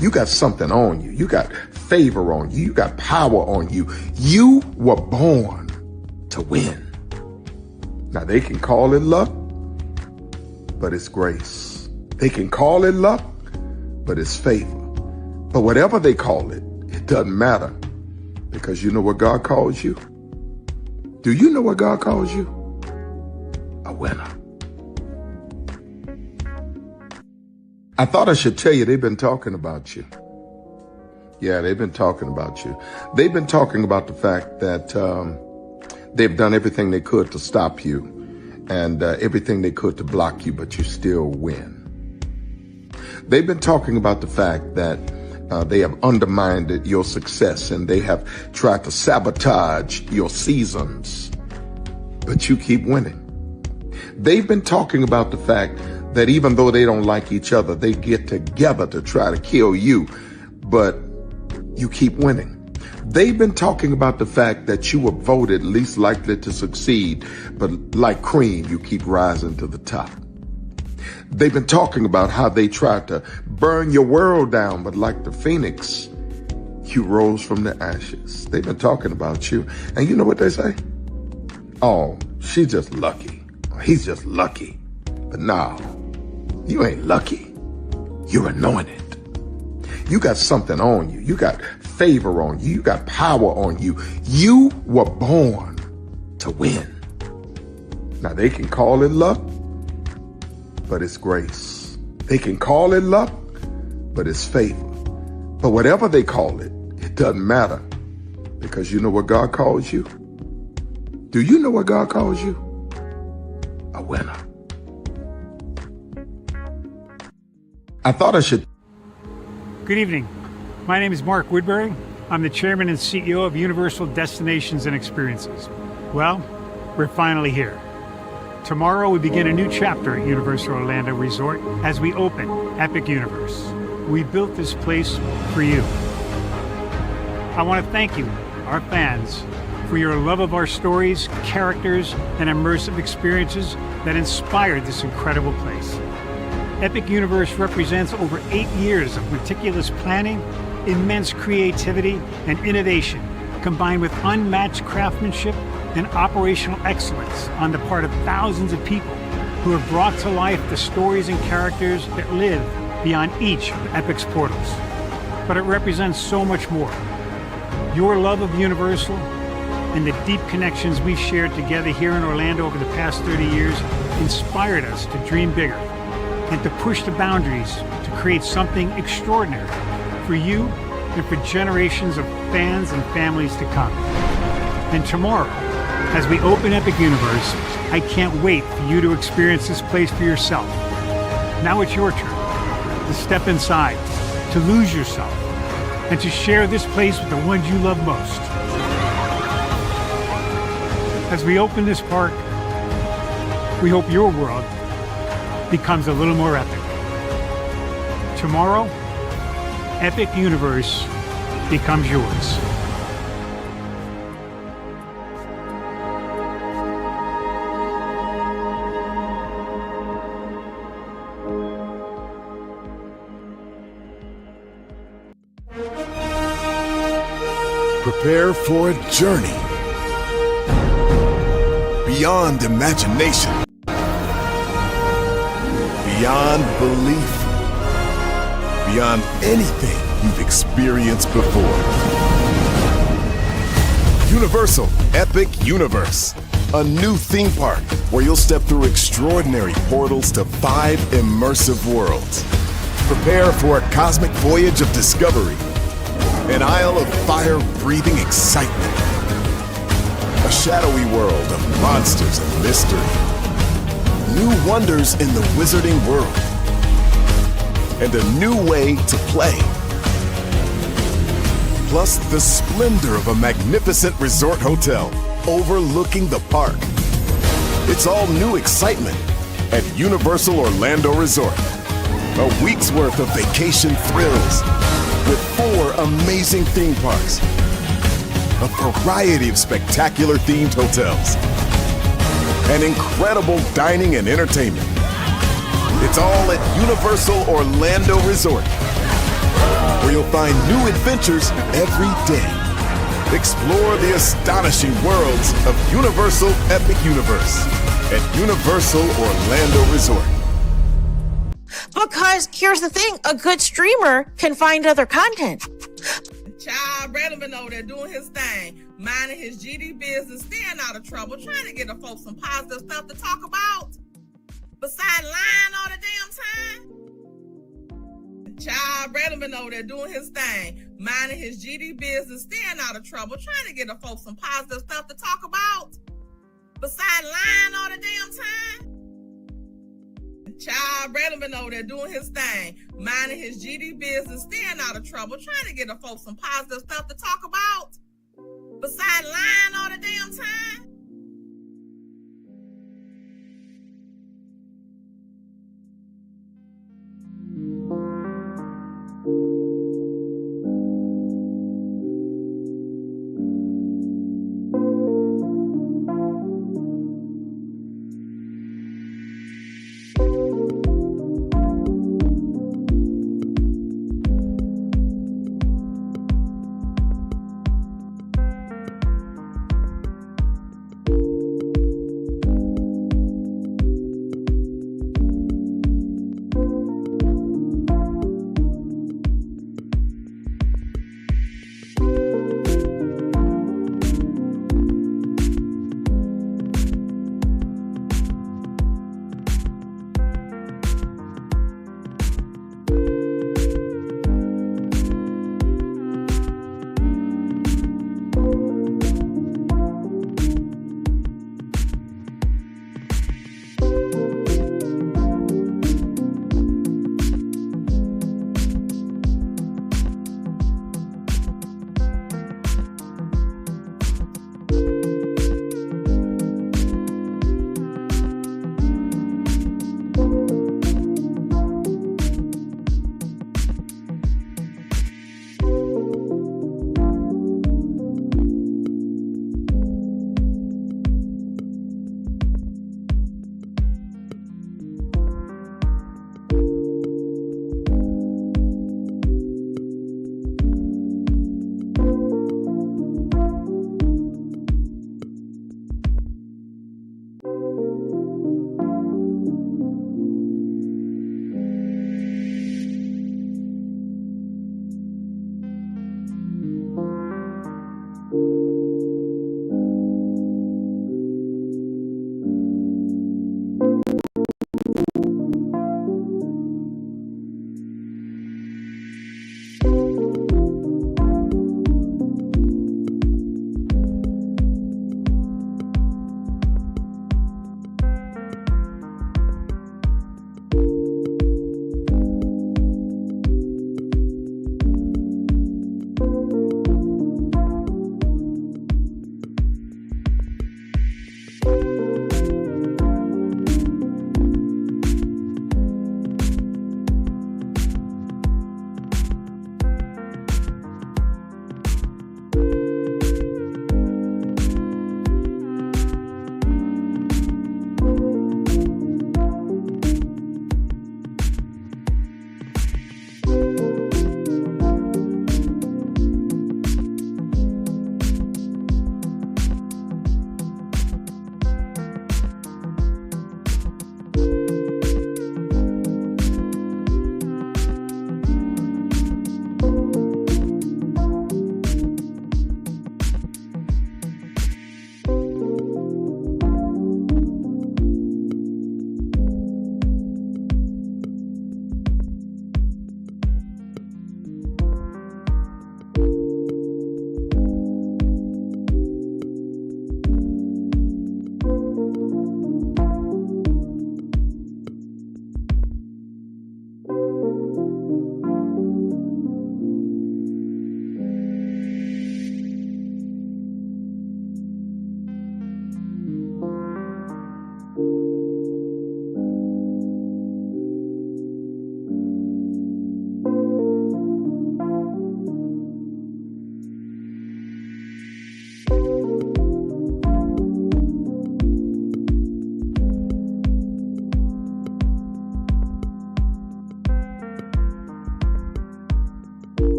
[SPEAKER 5] You got something on you. You got favor on you. You got power on you. You were born to win. Now they can call it luck, but it's grace. They can call it luck, but it's favor. But whatever they call it, it doesn't matter, because you know what God calls you? Do you know what God calls you? A winner. I thought I should tell you they've been talking about you. Yeah, they've been talking about you. They've been talking about the fact that they've done everything they could to stop you and everything they could to block you, but you still win. They've been talking about the fact that they have undermined your success and they have tried to sabotage your seasons, but you keep winning. They've been talking about the fact that even though they don't like each other, they get together to try to kill you, but you keep winning. They've been talking about the fact that you were voted least likely to succeed, but like cream, you keep rising to the top. They've been talking about how they tried to burn your world down, but like the phoenix, you rose from the ashes. They've been talking about you. And you know what they say? Oh, she's just lucky. He's just lucky. But no, You ain't lucky. You're anointed. You got something on you. You got favor on you. You got power on you. You were born to win. Now they can call it luck, but it's grace. They can call it luck, but it's favor. But whatever they call it, it doesn't matter, because you know what God calls you? Do you know what God calls you? A winner. I thought I should.
[SPEAKER 7] Good evening. My name is Mark Woodbury. I'm the chairman and CEO of Universal Destinations and Experiences. Well, we're finally here. Tomorrow we begin a new chapter at Universal Orlando Resort as we open Epic Universe. We built this place for you. I want to thank you, our fans, for your love of our stories, characters, and immersive experiences that inspired this incredible place. Epic Universe represents over 8 years of meticulous planning, immense creativity, and innovation, combined with unmatched craftsmanship and operational excellence on the part of thousands of people who have brought to life the stories and characters that live beyond each of Epic's portals. But it represents so much more. Your love of Universal and the deep connections we've shared together here in Orlando over the past 30 years inspired us to dream bigger and to push the boundaries to create something extraordinary for you and for generations of fans and families to come. And tomorrow, as we open Epic Universe, I can't wait for you to experience this place for yourself. Now it's your turn to step inside, to lose yourself, and to share this place with the ones you love most. As we open this park, we hope your world becomes a little more epic. Tomorrow, Epic Universe becomes yours.
[SPEAKER 1] Prepare for a journey beyond imagination, beyond belief, beyond anything you've experienced before. Universal Epic Universe, a new theme park where you'll step through extraordinary portals to 5 immersive worlds. Prepare for a cosmic voyage of discovery, an isle of fire-breathing excitement, a shadowy world of monsters and mystery, new wonders in the wizarding world, and a new way to play. Plus the splendor of a magnificent resort hotel overlooking the park. It's all new excitement at Universal Orlando Resort. A week's worth of vacation thrills with 4 amazing theme parks, a variety of spectacular themed hotels, and incredible dining and entertainment. It's all at Universal Orlando Resort, where you'll find new adventures every day. Explore the astonishing worlds of Universal Epic Universe at Universal Orlando Resort.
[SPEAKER 11] Because here's the thing, a good streamer can find other content.
[SPEAKER 6] Child Redman over there doing his thing, minding his GD business, staying out of trouble, trying to get the folks some positive stuff to talk about. Besides lying all the damn time. Child Redman over there doing his thing, minding his GD business, staying out of trouble, trying to get the folks some positive stuff to talk about. Besides lying all the damn time. Child Redman over there doing his thing, minding his GD business, staying out of trouble, trying to get the folks some positive stuff to talk about. Besides lying all the damn time.